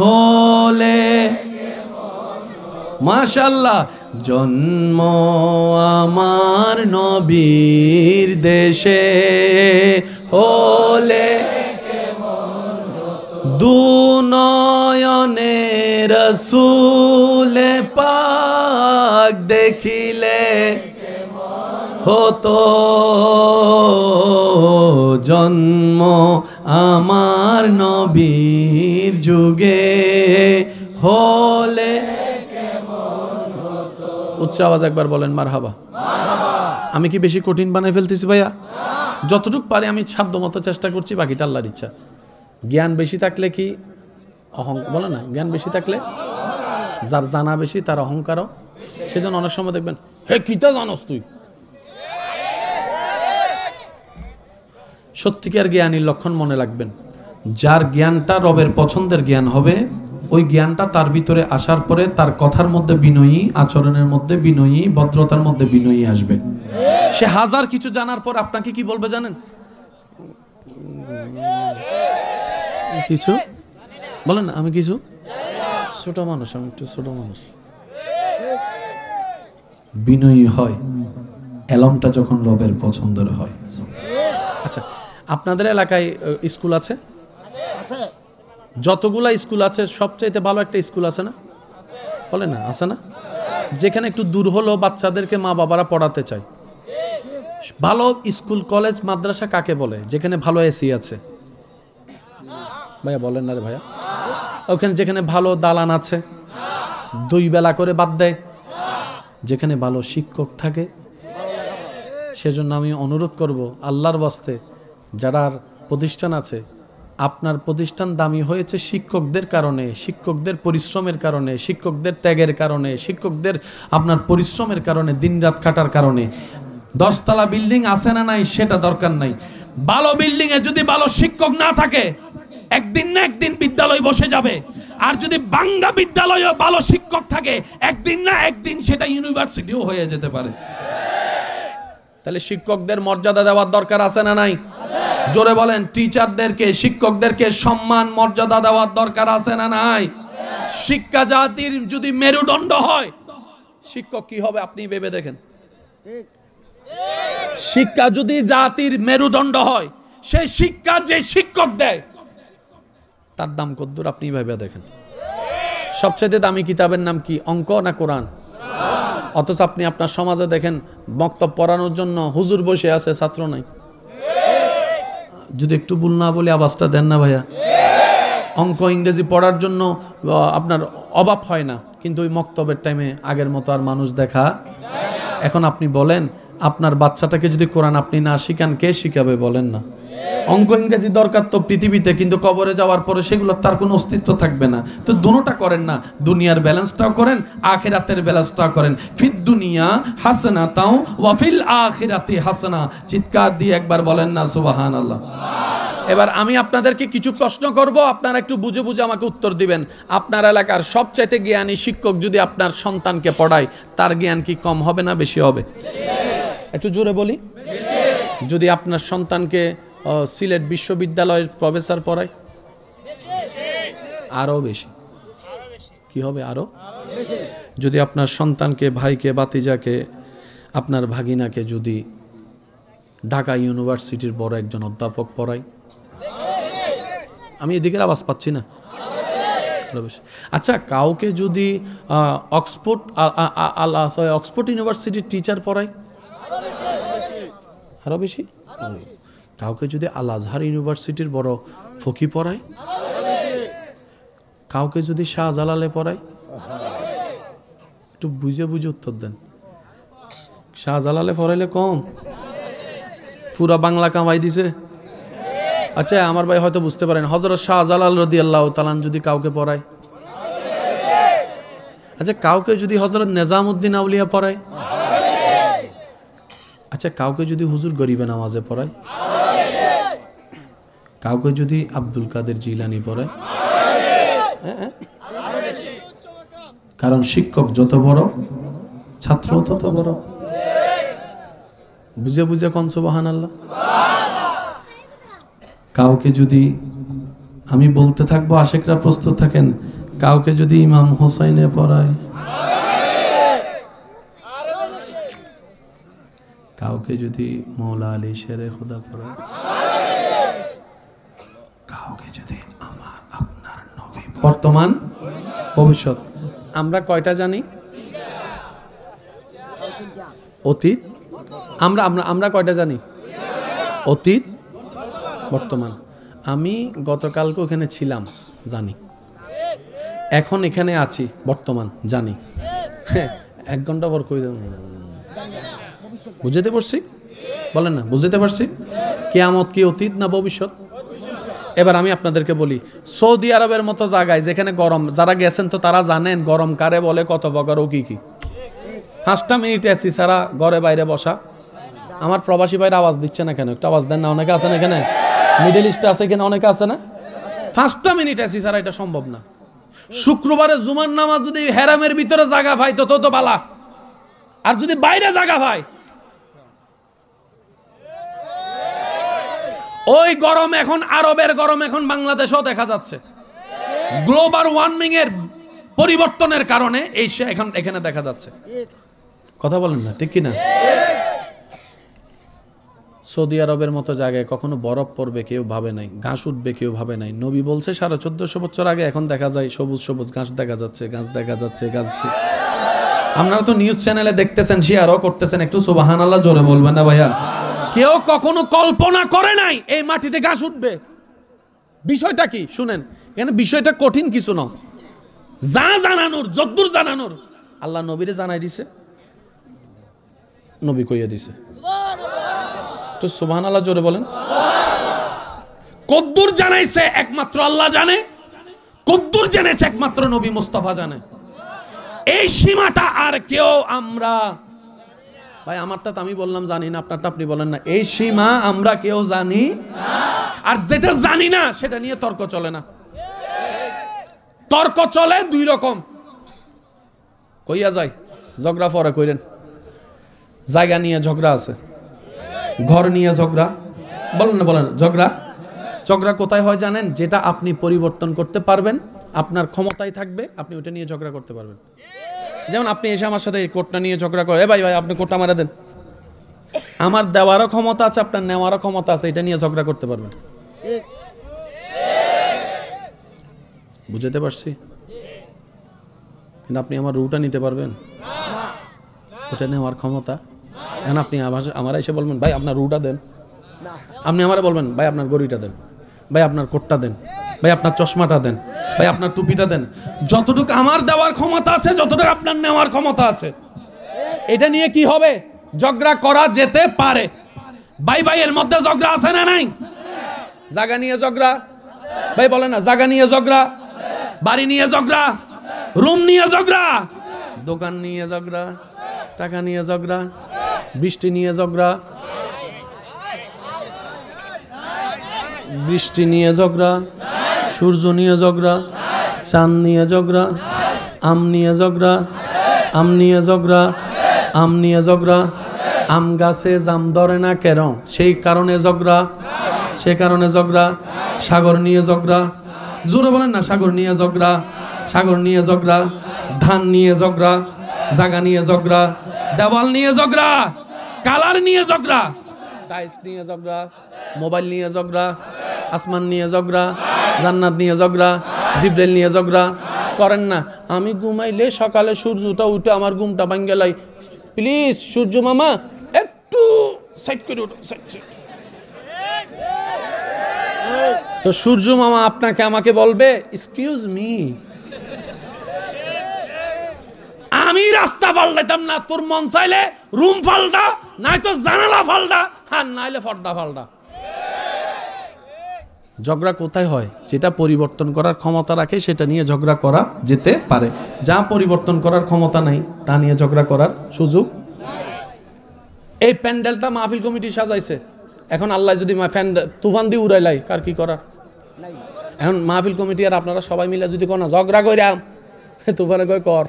হলে, মাশাআল্লাহ, জন্ম আমার নবীর দেশে হলে, দুনয়নে রাসূলে পাক দেখিলে হতো জন্ম আমার নবীর যুগে হলে। উচ্চ আওয়াজ একবার বলেন মারহাবা। আমি কি বেশি কঠিন বানাই ফেলতেছি ভাইয়া? যতটুকু পারি আমি সাধ্যমতো চেষ্টা করছি, বাকিটা আল্লাহর ইচ্ছা। জ্ঞান বেশি থাকলে কি অহংকার বলে না? জ্ঞান বেশি থাকলে, যার জানা বেশি তার অহংকারও। সেজন্য অনেক সময় দেখবেন, হে কিতা জানোস তুই। সত্যিকার জ্ঞানীর লক্ষণ মনে রাখবেন, যার জ্ঞানটা রবের পছন্দের জ্ঞান হবে, ওই জ্ঞানটা তার ভিতরে আসার পরে তার কথার মধ্যে বিনয়ী, আচরণের মধ্যে বিনয়ী, ভদ্রতার মধ্যে বিনয়ী আসবে। সে হাজার কিছু জানার পর আপনাকে কি বলবে জানেন? কিছু বলেন না, আমি কিছু ছোট মানুষ, আমি একটু ছোট মানুষ। বিনয়ী হয় এলমটা যখন রবের পছন্দের হয়। আচ্ছা, আপনাদের এলাকায় স্কুল আছে? যতগুলা স্কুল আছে সবচাইতে ভালো একটা স্কুল আছে না? বলে না, আছে না? যেখানে একটু দূর হলেও বাচ্চাদেরকে মা বাবারা পড়াতে চায়। ভালো স্কুল কলেজ মাদ্রাসা কাকে বলে? যেখানে ভালো এসি আছে। ভাইয়া বলেন না রে ভাইয়া। ওখানে যেখানে ভালো দালান আছে, 2 বেলা করে বাদ দেয়, যেখানে ভালো শিক্ষক থাকে। সেজন্য আমি অনুরোধ করব, আল্লাহর ওয়াস্তে যারা প্রতিষ্ঠান আছে আপনার প্রতিষ্ঠান দামি হয়েছে শিক্ষকদের কারণে, শিক্ষকদের পরিশ্রমের কারণে, শিক্ষকদের ত্যাগের কারণে, শিক্ষকদের আপনার পরিশ্রমের কারণে, দিনরাত খাটার কারণে। 10 তলা বিল্ডিং আছে না নাই সেটা দরকার নাই, ভালো বিল্ডিং এ যদি ভালো শিক্ষক না থাকে একদিন না একদিন বিদ্যালয় বসে যাবে। আর যদি বাংলা বিদ্যালয়েও ভালো শিক্ষক থাকে একদিন না একদিন সেটা ইউনিভার্সিটিও হয়ে যেতে পারে। তাহলে শিক্ষকদের মর্যাদা দেওয়ার দরকার আছে না নাই? জোরে বলেন। টিচারদেরকে, শিক্ষকদেরকে সম্মান মর্যাদা দেওয়ার দরকার আছে না নাই? শিক্ষা জাতির যদি মেরুদণ্ড হয়, শিক্ষক কি হবে আপনি ভেবে দেখেন। শিক্ষা যদি জাতির মেরুদণ্ড হয়, সেই শিক্ষা যে শিক্ষক দেয় তার দাম কদ্দুর আপনি ভেবে দেখেন। সবচেয়ে দামি কিতাবের নাম কি? অঙ্ক না কোরআন? অথচ আপনি আপনার সমাজে দেখেন বক্তব্য পড়ানোর জন্য হুজুর বসে আছে, ছাত্র নাই। যদি একটু ভুল না বলে আওয়াজটা দেন না ভাইয়া। অঙ্ক ইংরেজি পড়ার জন্য আপনার অভাব হয় না, কিন্তু ওই মক্তবের টাইমে আগের মতো আর মানুষ দেখা। এখন আপনি বলেন আপনার বাচ্চাটাকে যদি কোরআন আপনি না শিখান কে শিখাবে বলেন না? অঙ্ক ইংরেজি দরকার তো পৃথিবীতে, কিন্তু কবরে যাওয়ার পরে সেগুলো তার কোনো অস্তিত্ব থাকবে না। তো দুটোটা করেন না, দুনিয়ার ব্যালেন্সটাও করেন, আখিরাতের ব্যালেন্সটাও করেন। ফিদ দুনিয়া হাসানাতাও ওয়া ফিল আখিরাতি হাসানা। চিৎকার দিয়ে একবার বলেন না সুবহানাল্লাহ। এবার আমি আপনাদেরকে কিছু প্রশ্ন করব, আপনারা একটু বুঝে বুঝে আমাকে উত্তর দিবেন। আপনার এলাকার সবচাইতে জ্ঞানী শিক্ষক যদি আপনার সন্তানকে পড়ায়, তার জ্ঞান কি কম হবে না বেশি হবে? একটু জোরে বলি। যদি আপনার সন্তানকে সিলেট বিশ্ববিদ্যালয়ের প্রফেসর পড়ায়, আরো বেশি। কি হবে? আরো। যদি আপনার সন্তানকে, ভাইকে, বাতিজাকে, আপনার ভাগিনাকে যদি ঢাকা ইউনিভার্সিটির বড় একজন অধ্যাপক পড়ায়, আমি এদিকের আওয়াজ পাচ্ছি না। আচ্ছা, কাউকে যদি অক্সফোর্ড ইউনিভার্সিটির টিচার পড়ায়, আরো বেশি। কাউকে যদি আল আজহার ইউনিভার্সিটির বড় ফকি পড়ায়, কাউকে যদি শাহজালালে পড়ায়, একটু বুঝে বুঝে উত্তর দেন। শাহজালালে পড়াইলে কম, পুরা বাংলা কামাই দিছে। আচ্ছা, আমার ভাই হয়তো বুঝতে পারেন, হযরত শাহজালাল রাদিয়াল্লাহু তাআলা যদি কাউকে পড়ায়, আচ্ছা কাউকে যদি হযরত নিজামউদ্দিন আউলিয়া পড়ায়, আচ্ছা কাউকে যদি হুজুর গরিবে নামাজে পড়ায়, কাউকে যদি আব্দুল কাদের জিলানী পড়ায়, কারণ শিক্ষক যত বড় ছাত্র তত বড়। বুঝে বুঝে কোন সুবহানাল্লাহ। কাউকে যদি, আমি বলতে থাকবো, আশেকরা প্রস্তুত থাকেন, কাউকে যদি ইমাম হোসাইনে পড়ায়, কাউকে যদি মৌলা আলী শেরে খুদা পড়ায়, কাউকে যদি আমার আপনার নবী, বর্তমান ভবিষ্যৎ, আমরা কয়টা জানি? অতীত। আমরা আমরা আমরা কয়টা জানি? অতীত, বর্তমান। আমি গতকালকে ওখানে ছিলাম, জানি। এখন এখানে আছি, বর্তমান, জানি। 1 ঘন্টা পর কই দেব? বুঝতে পারছি? বলেন না, বুঝতে পারছি? কিয়ামত কি অতীত না ভবিষ্যৎ? এবার আমি আপনাদেরকে বলি, সৌদি আরবের মতো জায়গায় যেখানে গরম, যারা গেছেন তো তারা জানেন গরম কারে বলে, কত প্রকার ও কি কি। 5টা মিনিট এসি ছাড়া ঘরে বাইরে বসা। আমার প্রবাসী ভাইরা আওয়াজ দিচ্ছে না কেন? একটু আওয়াজ দেন না। অনেকে আছে না এখানে, মিডল ইস্টে আছে এখানে, অনেকে আছে না? 5টা মিনিট এসি ছাড়া এটা সম্ভব না। শুক্রবারে জুমার নামাজ যদি হেরামের ভিতরে জায়গা পাই তো তো বালা, আর যদি বাইরে জায়গা পাই, ওই গরম এখন, আরবের গরম এখন বাংলাদেশেও দেখা যাচ্ছে। গ্লোবাল ওয়ার্মিং এর পরিবর্তনের কারণে এই এখন এখানে দেখা যাচ্ছে। কথা বলেন না, ঠিক কি না? সৌদি আরবের মতো জায়গায় কখনো বরফ পড়বে কেউ ভাবে নাই, ঘাস উঠবে কেউ ভাবে নাই। নবী বলছে 1450 বছর আগে, এখন দেখা যায় সবুজ সবুজ ঘাস দেখা যাচ্ছে, গাছ দেখা যাচ্ছে, গাছ। আপনারা তো নিউজ চ্যানেলে দেখতেছেন, শেয়ারও করতেছেন, একটু সুবহানাল্লাহ জোরে বলবেন না ভাইয়া? কেউ কখনো কল্পনা করে নাই এই মাটিতে ঘাস উঠবে। বিষয়টা কি শুনেন, এখানে বিষয়টা কঠিন কিছু না, যা জানানোর, যদ্দূর জানানোর আল্লাহ নবীরে জানাই দিছে, নবী কইয়া দিছে। তো সুবহানাল্লাহ জোরে বলেন। কদ্দুর জানাইছে একমাত্র আল্লাহ জানে, কদ্দুর জেনেছে একমাত্র নবী মুস্তাফা জানে। এই সীমাটা আর কেউ আমরা, ভাই আমারটা তো আমি বললাম জানি না, আপনারটা আপনি বলেন না, এই সীমা আমরা কেউ জানি। আর যেটা জানি না সেটা নিয়ে তর্ক চলে না। তর্ক চলে দুই রকম, কইয়া যায় ঝগড়া পরে কইরেন। জায়গা নিয়ে ঝগড়া আছে, ঘর নিয়ে ঝগড়া, বলেন না বলেন। ঝগড়া ঝগড়া কোথায় হয় জানেন? যেটা আপনি পরিবর্তন করতে পারবেন, আপনার ক্ষমতায় থাকবে, আপনি ওটা নিয়ে ঝগড়া করতে পারবেন। যেমন আপনি এসে আমার সাথে এই কোটটা নিয়ে ঝগড়া করে, ভাই ভাই আপনি কোটটা মারা দেন, আমার দেওয়ারও ক্ষমতা আছে, আপনার নেওয়ারও ক্ষমতা আছে, এটা নিয়ে ঝগড়া করতে পারবেন। বুঝাতে পারছি? কিন্তু আপনি আমার রুটা নিতে পারবেন? ওটা নেওয়ার ক্ষমতা। এখন আপনি আমার এসে বলবেন ভাই আপনার রুটা দেন, আপনি আমারে বলবেন ভাই আপনার গড়িটা দেন, ভাই আপনার কোটটা দেন, ভাই আপনার চশমাটা দেন, ভাই আপনার টুপিটা দেন। যতটুকু আমার দেওয়ার ক্ষমতা আছে, যতটুকু আপনার নেওয়ার ক্ষমতা আছে, এটা নিয়ে কি হবে? ঝগড়া করা যেতে পারে। ভাই ভাইয়ের মধ্যে ঝগড়া আছে না নাই? জায়গা নিয়ে ঝগড়া, ভাই বলেন না, জায়গা নিয়ে ঝগড়া, বাড়ি নিয়ে ঝগড়া, রুম নিয়ে ঝগড়া, দোকান নিয়ে ঝগড়া, টাকা নিয়ে ঝগড়া, বৃষ্টি নিয়ে ঝগড়া, বৃষ্টি নিয়ে ঝগড়া, সূর্য নিয়ে ঝগড়া, চাঁদ নিয়ে ঝগড়া, আম নিয়ে ঝগড়া, আম নিয়ে ঝগড়া, আম নিয়ে ঝগড়া, আম গাছে জাম ধরে না কেন, সেই কারণে ঝগড়া, সে কারণে ঝগড়া। সাগর নিয়ে ঝগড়া, জোরে বলেন না, সাগর নিয়ে ঝগড়া, সাগর নিয়ে ঝগড়া, ধান নিয়ে ঝগড়া, জায়গা নিয়ে ঝগড়া, দেওয়াল নিয়ে ঝগড়া, কালার নিয়ে ঝগড়া, টাইলস নিয়ে ঝগড়া, মোবাইল নিয়ে ঝগড়া, আসমান নিয়ে ঝগড়া, জান্নাত নিয়ে ঝগড়া, জিব্রাইল নিয়ে ঝগড়া। করেন না, আমি ঘুমাইলে সকালে সূর্যটা উঠে আমার ঘুমটা ভাঙ্গে লাই, প্লিজ সূর্য মামা একটু সাইড করে ওঠো, সাইড সাইড। তো সূর্য মামা আপনাকে আমাকে বলবে এক্সকিউজ মি, আমি রাস্তা পাল্টাইতাম না, তোর মন চাইলে রুম ফাল্টা, নাই তো জানালা ফাল্টা, আর নাইলে পর্দা ফাল্টা। ঝগড়া কোথায় হয়? যেটা পরিবর্তন করার ক্ষমতা রাখে সেটা নিয়ে ঝগড়া করা যেতে পারে। যা পরিবর্তন করার ক্ষমতা নাই তা নিয়ে ঝগড়া করার সুযোগ। এই প্যান্ডেলটা মাহফিল কমিটি সাজাইছে, এখন আল্লাহ যদি তুফান দিয়ে উড়াইলাই, কার কি করার? এখন মাহফিল কমিটি আর আপনারা সবাই মিলে যদি কোনো ঝগড়া কইরাম, তুফানে কয় কর।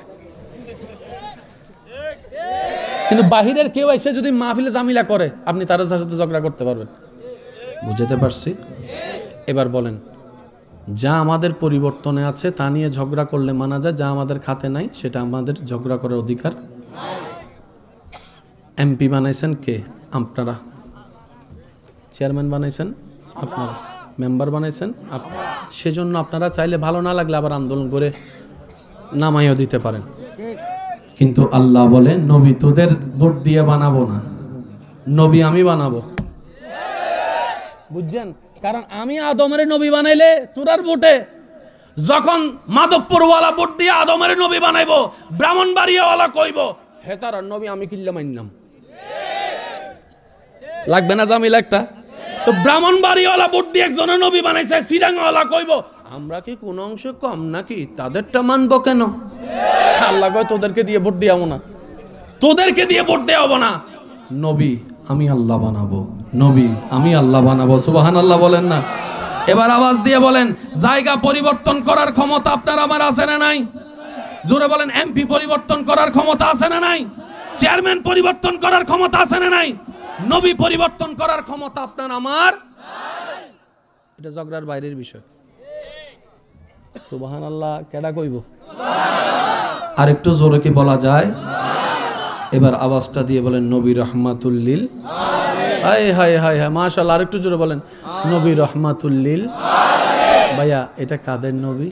কিন্তু বাহিরের কেউ এসে যদি মাহফিলে জামিলা করে, আপনি তার সাথে ঝগড়া করতে পারবেন। বুঝতে পারছি? এবার বলেন, যা আমাদের পরিবর্তনে আছে তা নিয়ে ঝগড়া করলে মানা যায়, যা আমাদের খাতে নাই সেটা আমাদের ঝগড়া করার অধিকার। এমপি বানাইছেন কে? আপনারা। চেয়ারম্যান বানাইছেন আপনারা, মেম্বার বানাইছেন আপনারা। সেজন্য আপনারা চাইলে ভালো না লাগলে আবার আন্দোলন করে নামাইও দিতে পারেন। কিন্তু আল্লাহ বলে নবী তোদের ভোট দিয়ে বানাবো না, নবী আমি বানাবো। বুঝছেন? কারণ আমি আদমের নবী বানাইলে তোরার ভোটে, যখন মাধবপুরওয়ালা ভোট দিয়ে আদমের নবী বানাইবো, ব্রাহ্মণবাড়িয়াওয়ালা কইব হে তার নবী আমি কিল্লা মানলাম। লাগবে না জামিলা একটা? তো ব্রাহ্মণবাড়িয়াওয়ালা ভোট দিয়ে একজনের নবী বানাইছে, সিরাংওয়ালা কইব আমরা কি কোন অংশ কম নাকি, তাদেরটা মানবো কেন? আল্লাহ কয় তোদেরকে দিয়ে ভোট দেওয়াবো না, তোদেরকে দিয়ে ভোট দেওয়াবো না, নবী আমি আল্লাহ বানাবো, নবী আমি আল্লাহ বানাবো। সুবহানাল্লাহ বলেন না? এবার আওয়াজ দিয়ে বলেন, জায়গা পরিবর্তন করার ক্ষমতা আপনার আমার আছে না নাই? জোরে বলেন, এমপি পরিবর্তন করার ক্ষমতা আছে না নাই? চেয়ারম্যান পরিবর্তন করার ক্ষমতা আছে না নাই? নবী পরিবর্তন করার ক্ষমতা আপনার আমার নাই। এটা ঝগড়ার বাইরের বিষয়। সুবহানাল্লাহ কেডা কইব? আর একটু জোরে কি বলা যায়? এবার আওয়াজটা দিয়ে বলেন নবী রহমাতুল্লিল আলামিন। হায় হায় হায় হায় মাশাআল্লাহ, আর একটু জোরে বলেন নবী রহমাতুল্লিল আলামিন। ভাইয়া এটা কাদের নবী?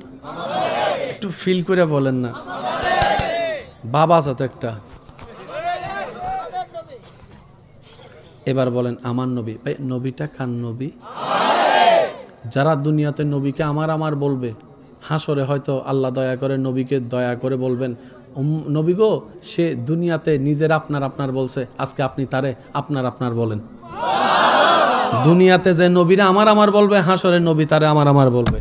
একটু ফিল করে বলেন না, বাবা আছে তো একটা। এবার বলেন আমার নবী। ভাই নবীটা কার নবী? যারা দুনিয়াতে নবীকে আমার আমার বলবে, হাসরে হয়তো আল্লাহ দয়া করে নবীকে দয়া করে বলবেন, নবী গো সে দুনিয়াতে নিজের আপনার আপনার বলছে, আজকে আপনি তারে আপনার আপনার বলেন। দুনিয়াতে যে নবীরা আমার আমার বলবে, হাসরের নবী তারে আমার আমার বলবে।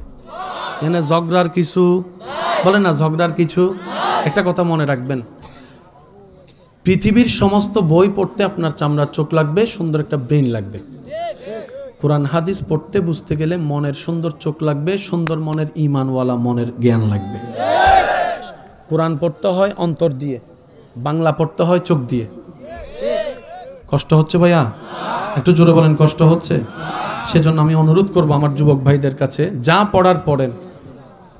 এখানে ঝগড়ার কিছু বলে না, ঝগড়ার কিছু। একটা কথা মনে রাখবেন, পৃথিবীর সমস্ত বই পড়তে আপনার চামড়ার চোখ লাগবে, সুন্দর একটা ব্রেন লাগবে। কোরআন হাদিস পড়তে বুঝতে গেলে মনের সুন্দর চোখ লাগবে, সুন্দর মনের ঈমানওয়ালা মনের জ্ঞান লাগবে। কোরআন পড়তে হয় অন্তর দিয়ে, বাংলা পড়তে হয় চোখ দিয়ে। কষ্ট হচ্ছে ভাইয়া? একটু জোরে বলেন, কষ্ট হচ্ছে? সেজন্য আমি অনুরোধ করব আমার যুবক ভাইদের কাছে, যা পড়ার পড়েন,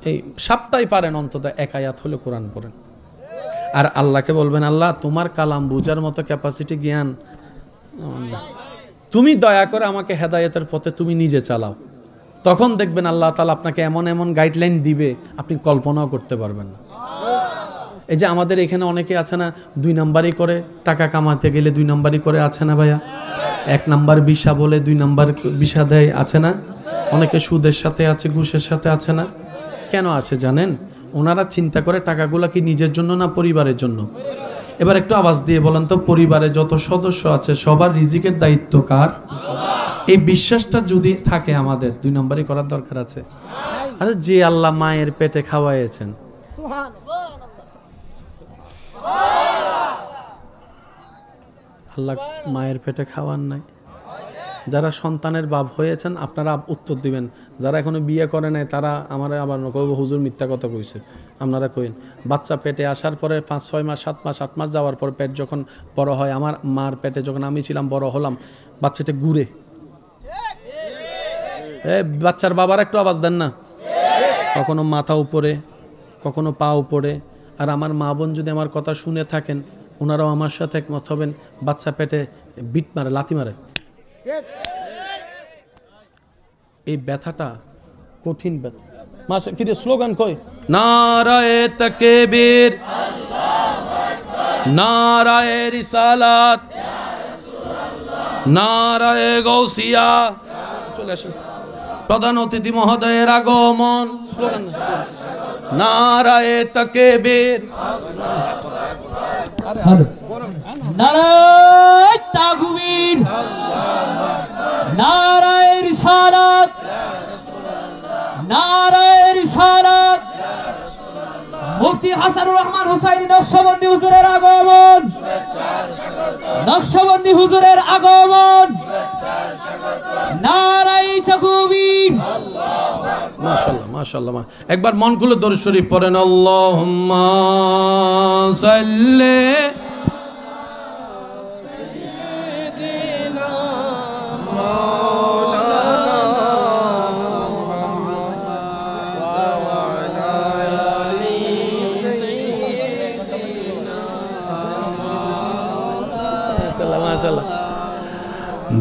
এই সপ্তাহে পারেন অন্তত এক আয়াত হলে কোরআন পড়েন। আর আল্লাহকে বলবেন, আল্লাহ তোমার কালাম বুঝার মতো ক্যাপাসিটি জ্ঞান তুমি দয়া করে আমাকে হেদায়েতের পথে তুমি নিজে চালাও। তখন দেখবেন আল্লাহ তাআলা আপনাকে এমন এমন গাইডলাইন দিবে আপনি কল্পনাও করতে পারবেন না। এই যে আমাদের এখানে অনেকে আছে না, 2 নাম্বারই করে টাকা কামাতে গেলে 2 নাম্বারই করে, আছে না ভাইয়া? 1 নাম্বার ভিসা বলে 2 নাম্বার ভিসা দেয়, আছে না? অনেকে সুদের সাথে আছে, ঘুষের সাথে, আছে না? কেন আছে জানেন? ওনারা চিন্তা করে টাকাগুলা কি নিজের জন্য না পরিবারের জন্য? এবার একটু আওয়াজ দিয়ে বলেন তো, পরিবারে যত সদস্য আছে সবার রিজিকের দায়িত্ব কার? এই বিশ্বাসটা যদি থাকে আমাদের, 2 নাম্বারই করার দরকার আছে। আচ্ছা, যে আল্লাহ মায়ের পেটে খাওয়াইয়েছেন, আল্লাহ মায়ের পেটে খাওয়ান নাই? যারা সন্তানের বাপ হয়েছেন আপনারা উত্তর দিবেন, যারা এখনো বিয়ে করে নাই তারা আমার আবার কইব হুজুর মিথ্যা কথা কইছে। আপনারা কইন, বাচ্চা পেটে আসার পরে 5, 6 মাস, 7 মাস, 8 মাস যাওয়ার পর পেট যখন বড় হয়, আমার মার পেটে যখন আমি ছিলাম, বড় হলাম, বাচ্চাটা ঘুরে। বাচ্চার বাবার একটু আওয়াজ দেন না। কখনো মাথা উপরে, কখনো পা উপরে। আর আমার মা বোন যদি আমার কথা শুনে থাকেন, ওনারাও আমার সাথে একমত হবেন, বাচ্চা পেটে বিট মারে, লাথি মারে। এই ব্যথাটা কঠিন ব্যথা। মাসে কি স্লোগান কই? নারায়ে তাকবীর, নারায়ে রিসালাত, নারায়ে গাউসিয়া। চলে আসুন, প্রধান অতিথি মহোদয়ের আগমন। স্লোগান নারায়ে তাকবীর, নারায়ে তাকবীর, নারায়ে রিসালাত, নারায়ে রিসালাত। মুফতি হাসানুর রহমান হুসাইনি নকশবন্দি হুজুরের আগমন, নকশবন্দি হুজুরের আগমন। নারায়ে তাকবীর। মাশাআল্লাহ, মাশাআল্লাহ। একবার মন খুলে দরুদ শরীফ পড়েন, আল্লাহুম্মা সাল্লি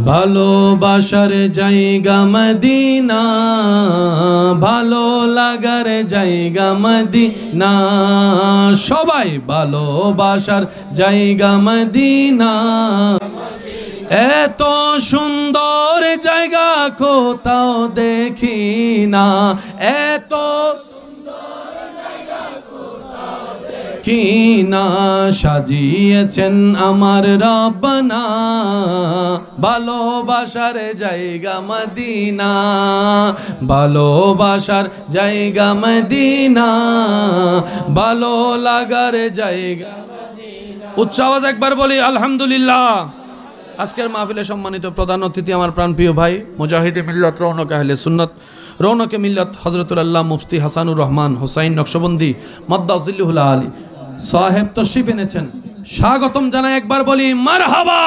ভালোবাসার জায়গা মদিনা, ভালো লাগার জায়গা মদিনা, সবাই ভালোবাসার জায়গা মদিনা। এত সুন্দর জায়গা কোথাও দেখি না, এত কি না সাজিয়েছেন আমার রব্বানা, ভালোবাসার জায়গা মদিনা, ভালোবাসার জায়গা মদিনা, ভালো লাগার জায়গা। উচ্চ আওয়াজ একবার বলি আলহামদুলিল্লাহ। আজকের মাহফিলে সম্মানিত প্রধান অতিথি আমার প্রাণপ্রিয় ভাই, মুজাহিদে মিল্লাত, রৌনক আহলে সুন্নাত, রৌনকে মিল্লাত হযরতুল আল্লাহ মুফতি হাসানুর রহমান হুসাইন নকশবন্দি মাদ্দাজিল্লুহুল আলী সাহেব তশরিফ এনেছেন। স্বাগতম জানাই, একবার বলি মারহাবা।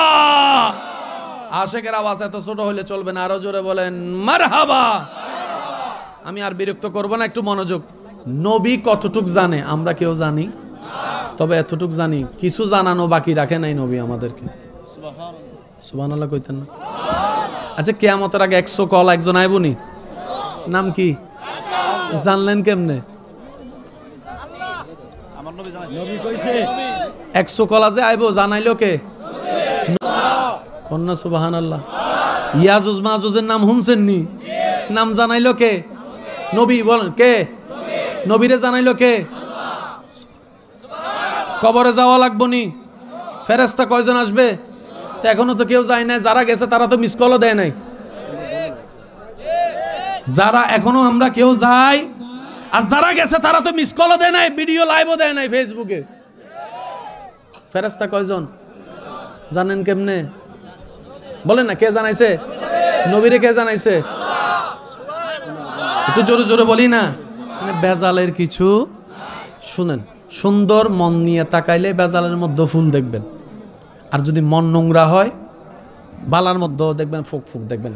আশেকের আওয়াজ এত ছোট হলে চলবে না, আরো জোরে বলেন মারহাবা। আমি আর বিরক্ত করব না, একটু মনোযোগ। নবী কতটুক জানে আমরা কেউ জানি? তবে এতটুক জানি, কিছু জানানো বাকি রাখে নাই নবী আমাদেরকে। সুবহানাল্লাহ কইতেন না? আচ্ছা, কিয়ামতের আগে 100 কল একজন আইবনি? নাম কি জানলেন কেমনে? 100 কলা যে আইব জানাইলো কে? কন্যা। সুবহানাল্লাহ। ইয়াজুজ মাজুজের নাম শুনছেন নি? নাম জানাইলো কে? নবী। বলেন কে? নবীরে জানাইলো কে? কবরে যাওয়া লাগবো নি? ফেরেশতা কয়জন আসবে? তো এখনো তো কেউ যায় নাই, যারা গেছে তারা তো মিস কলও দেয় নাই। যারা এখনো আমরা কেউ যাই, আর যারা গেছে তারা তো মিস কলও দেয় নাই, ভিডিও লাইভও দেয় নাই ফেসবুকে। ফেরেশতা কয়জন জানেন কেমনে? বলেন না, কে জানাইছে? নবীরে কে জানাইছে? একটু জোরে জোরে বলি না, মানে বেজালের কিছু। শুনেন, সুন্দর মন নিয়ে তাকাইলে বেজালের মধ্যে ফুল দেখবেন, আর যদি মন নোংরা হয় বালার মধ্যেও দেখবেন ফুক ফুক দেখবেন,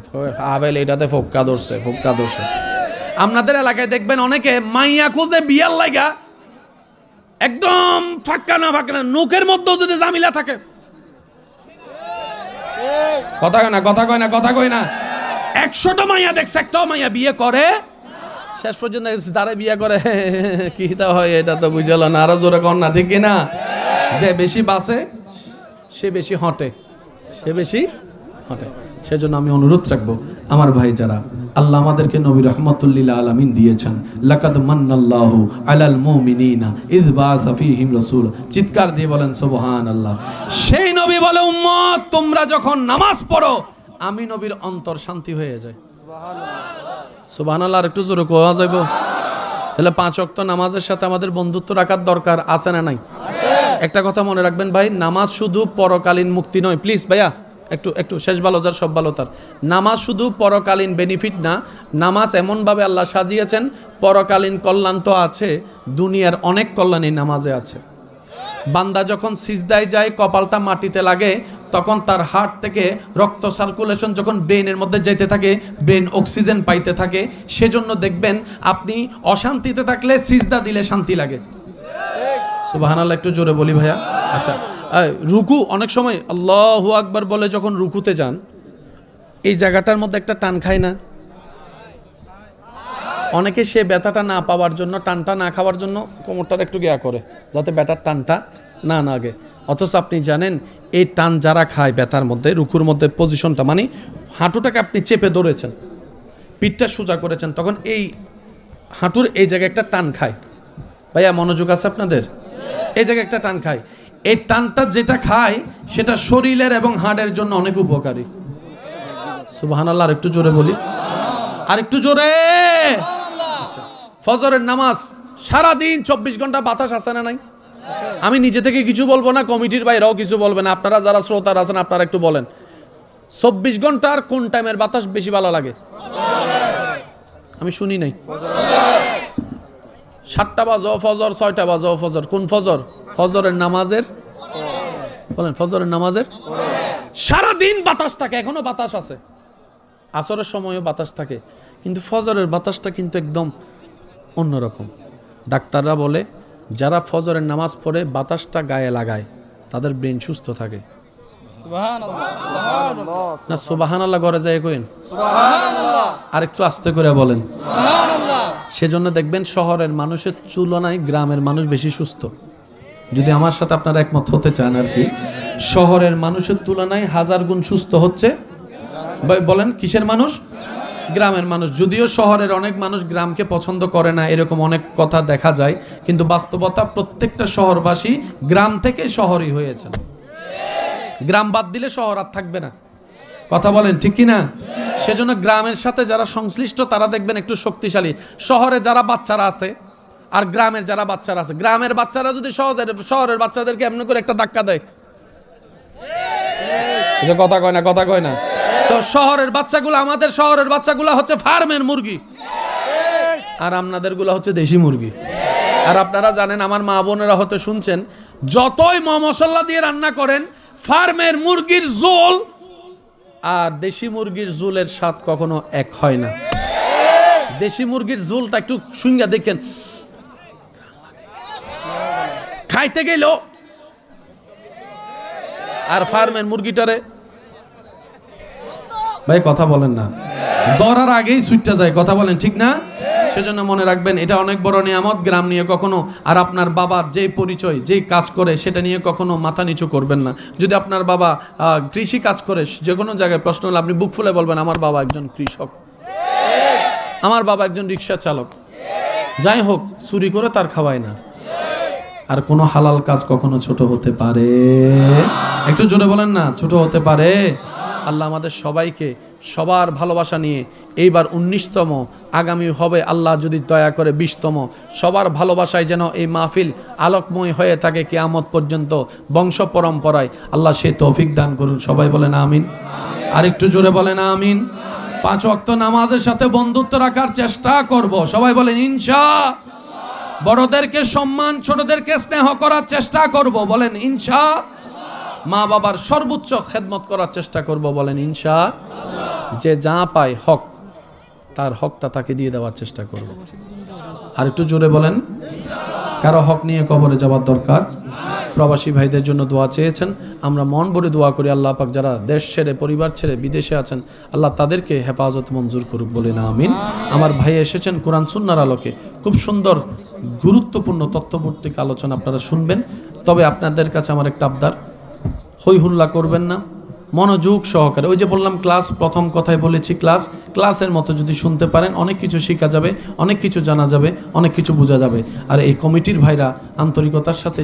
আবেল এটাতে ফোক্কা ধরছে, ফোক্কা ধরছে। আপনাদের এলাকায় দেখবেন অনেকে মাইয়া খুঁজে বিয়ার লাগা একদম ফাঁকা না ফাঁকা না, নুকের মধ্যেও যদি জামিলা থাকে, কথা কয় না, কথা কয় না, কথা কয় না। 100টা মাইয়া দেখছে, একটাও মাইয়া বিয়ে করে, শেষ পর্যন্ত যারা বিয়ে করে কি তা হয় এটা তো বুঝলো না। আরো জোরে কর না, ঠিক কিনা? যে বেশি বাসে সে বেশি হটে, সে বেশি হটে। সেজন্য আমি অনুরোধ রাখবো আমার ভাই যারা আল্লাহ আমাদেরকে নবী রাহমাতুল লিল আলামিন দিয়েছেন, লাকাদ মান্নাল্লাহু আলাল মুমিনিনা ইয বাআসা ফীহিম রাসূল, চিৎকার দিয়ে বলেন সুবহানাল্লাহ। সেই নবী বলে, উম্মত তোমরা যখন নামাজ পড়ো আমি নবীর অন্তর শান্তি হয়ে যায়। সুবহানাল্লাহ। আর একটু জোরে কোয়া যাইব? তাহলে 5 ওয়াক্ত নামাজের সাথে আমাদের বন্ধুত্ব রাখার দরকার আছে না নাই? একটা কথা মনে রাখবেন ভাই, নামাজ শুধু পরকালীন মুক্তি নয়। প্লিজ ভাইয়া একটু একটু, শেষ ভালো যার সব ভালো তার। নামাজ শুধু পরকালীন বেনিফিট না, নামাজ এমনভাবে আল্লাহ সাজিয়েছেন, পরকালীন কল্যাণ তো আছে, দুনিয়ার অনেক কল্যাণই নামাজে আছে। বান্দা যখন সিজদায় যায়, কপালটা মাটিতে লাগে, তখন তার হার্ট থেকে রক্ত সার্কুলেশন যখন ব্রেনের মধ্যে যেতে থাকে, ব্রেন অক্সিজেন পাইতে থাকে। সেজন্য দেখবেন আপনি অশান্তিতে থাকলে সিজদা দিলে শান্তি লাগে। সুবহানাল্লাহ। একটু জোরে বলি ভাইয়া। আচ্ছা, রুকু অনেক সময় আল্লাহু আকবার বলে যখন রুকুতে যান, এই জায়গাটার মধ্যে একটা টান খায় না? অনেকে সে ব্যথাটা না পাওয়ার জন্য, টানটা না খাওয়ার জন্য কোমরটার একটু গিয়া করে, যাতে ব্যথার টানটা না লাগে। অথচ আপনি জানেন এই টান যারা খায় ব্যথার মধ্যে, রুকুর মধ্যে পজিশনটা, মানে হাঁটুটাকে আপনি চেপে ধরেছেন, পিঠটা সোজা করেছেন, তখন এই হাঁটুর এই জায়গায় একটা টান খায়। ভাইয়া মনোযোগ আছে আপনাদের? এই জায়গায় একটা টান খায়। এই টানটা যেটা খায় সেটা শরীরের এবং হাড়ের জন্য অনেক উপকারী। সুবহানাল্লাহ। আর একটু জোরে বলি, আর একটু জোরে। আচ্ছা, ফজরের নামাজ সারাদিন 24 ঘন্টা বাতাস আছে না নাই? আমি নিজে থেকে কিছু বলবো না, কমিটির বাইরেও কিছু বলবেন, আপনারা যারা শ্রোতার আছেন আপনারা একটু বলেন, 24 ঘন্টার কোন টাইমের বাতাস বেশি ভালো লাগে? আমি শুনি নাই। 7টা বাজো ফজর, 6টা বাজো ফজর। কোন ফজর? ফজরের নামাজের, বলেন ফজরের নামাজের। সারাদিন বাতাস থাকে, এখনো বাতাস আছে, আসরের সময়ও বাতাস থাকে, কিন্তু ফজরের বাতাসটা কিন্তু একদম অন্যরকম। ডাক্তাররা বলে যারা ফজরের নামাজ পড়ে বাতাসটা গায়ে লাগায় তাদের ব্রেন সুস্থ থাকে। না সুবহানাল্লাহ ঘরে যায় কইন, আর একটু আস্তে করে বলেন। সেজন্য দেখবেন শহরের মানুষের তুলনায় গ্রামের মানুষ বেশি সুস্থ। যদি আমার সাথে আপনারা একমত হতে চান আর কি, শহরের মানুষের তুলনায় 1000 গুণ সুস্থ হচ্ছে, বলেন কিসের মানুষ? গ্রামের মানুষ। যদিও শহরের অনেক মানুষ গ্রামকে পছন্দ করে না, এরকম অনেক কথা দেখা যায়, কিন্তু বাস্তবতা প্রত্যেকটা শহরবাসী গ্রাম থেকে শহরই হয়েছেন। গ্রাম বাদ দিলে শহর আর থাকবে না, কথা বলেন ঠিক কি না? সেজন্য গ্রামের সাথে যারা সংশ্লিষ্ট তারা দেখবেন একটু শক্তিশালী। শহরে যারা বাচ্চারা আছে আর গ্রামের যারা বাচ্চারা আছে, গ্রামের বাচ্চারা যদি শহরের বাচ্চাদেরকে এমনি করে একটা ধাক্কা দেয়, কথা কয় না, কথা কয় না। তো শহরের বাচ্চাগুলো, আমাদের শহরের বাচ্চাগুলো হচ্ছে ফার্মের মুরগি, আর আপনাদের গুলা হচ্ছে দেশি মুরগি। আর আপনারা জানেন, আমার মা বোনেরা হতে শুনছেন, যতই মশলা দিয়ে রান্না করেন, ফার্মের মুরগির ঝোল আর দেশি মুরগির ঝোলের স্বাদ কখনো এক হয় না। দেশি মুরগির ঝোলটা একটু শুঙ্গা দেখেন, খাইতে গেল, আর ফার্মের মুরগিটারে ভাই কথা বলেন না, ধরার আগেই ছুটতে যায়, কথা বলেন ঠিক না? সেজন্য মনে রাখবেন এটা অনেক বড় নিয়ামত। গ্রাম নিয়ে কখনো, আর আপনার বাবার যে পরিচয়, যেই কাজ করে সেটা নিয়ে কখনো মাথা নিচু করবেন না। যদি আপনার বাবা কৃষি কাজ করে, যে কোনো জায়গায় প্রশ্ন হলে আপনি বুক ফুলে বলবেন আমার বাবা একজন কৃষক, আমার বাবা একজন রিক্সা চালক। যাই হোক, চুরি করে তার খাওয়ায় না। আর কোনো হালাল কাজ কখনো ছোট হতে পারে? একটু জোরে বলেন না, ছোট হতে পারে? আল্লাহ আমাদের সবাইকে সবার ভালোবাসা নিয়ে এইবার 19তম, আগামী হবে আল্লাহ যদি দয়া করে 20তম। সবার ভালোবাসায় যেন এই মাহফিল আলোকময় হয়ে থাকে কিয়ামত পর্যন্ত, বংশ পরম্পরায়। আল্লাহ সে তৌফিক দান করুন। সবাই বলেন আমিন। আর একটু জোরে বলেন আমিন। 5 ওয়াক্ত নামাজের সাথে বন্ধুত্ব রাখার চেষ্টা করব। সবাই বলেন ইনশাআল্লাহ। বড়দেরকে সম্মান, ছোটদেরকে স্নেহ করার চেষ্টা করব। বলেন ইনশাআল্লাহ। মা বাবার সর্বোচ্চ খেদমত করার চেষ্টা করব। বলেন ইনশাআল্লাহ। যে যা পায় হক, তার হকটা তাকে দিয়ে দেওয়ার চেষ্টা করব। আর একটু জোরে বলেন। কারো হক নিয়ে কবরে যাওয়ার দরকার। প্রবাসী ভাইদের জন্য দোয়া চেয়েছেন, আমরা মন ভরে দোয়া করি আল্লাহ পাক যারা দেশ ছেড়ে পরিবার ছেড়ে বিদেশে আছেন আল্লাহ তাদেরকে হেফাজত মঞ্জুর করুক। বলে না আমিন। আমার ভাই এসেছেন কোরআন সুন্নাহর আলোকে, খুব সুন্দর গুরুত্বপূর্ণ তথ্যভিত্তিক আলোচনা আপনারা শুনবেন। তবে আপনাদের কাছে আমার একটা আবদার, হই হুল্লা করবেন না, মনোযোগ সহকারে। ওই যে বললাম ক্লাস, প্রথম কথায় বলেছি ক্লাসের মতো যদি শুনতে পারেন অনেক কিছু শেখা যাবে, অনেক কিছু জানা যাবে, অনেক কিছু বোঝা যাবে। আর এই কমিটির ভাইরা আন্তরিকতার সাথে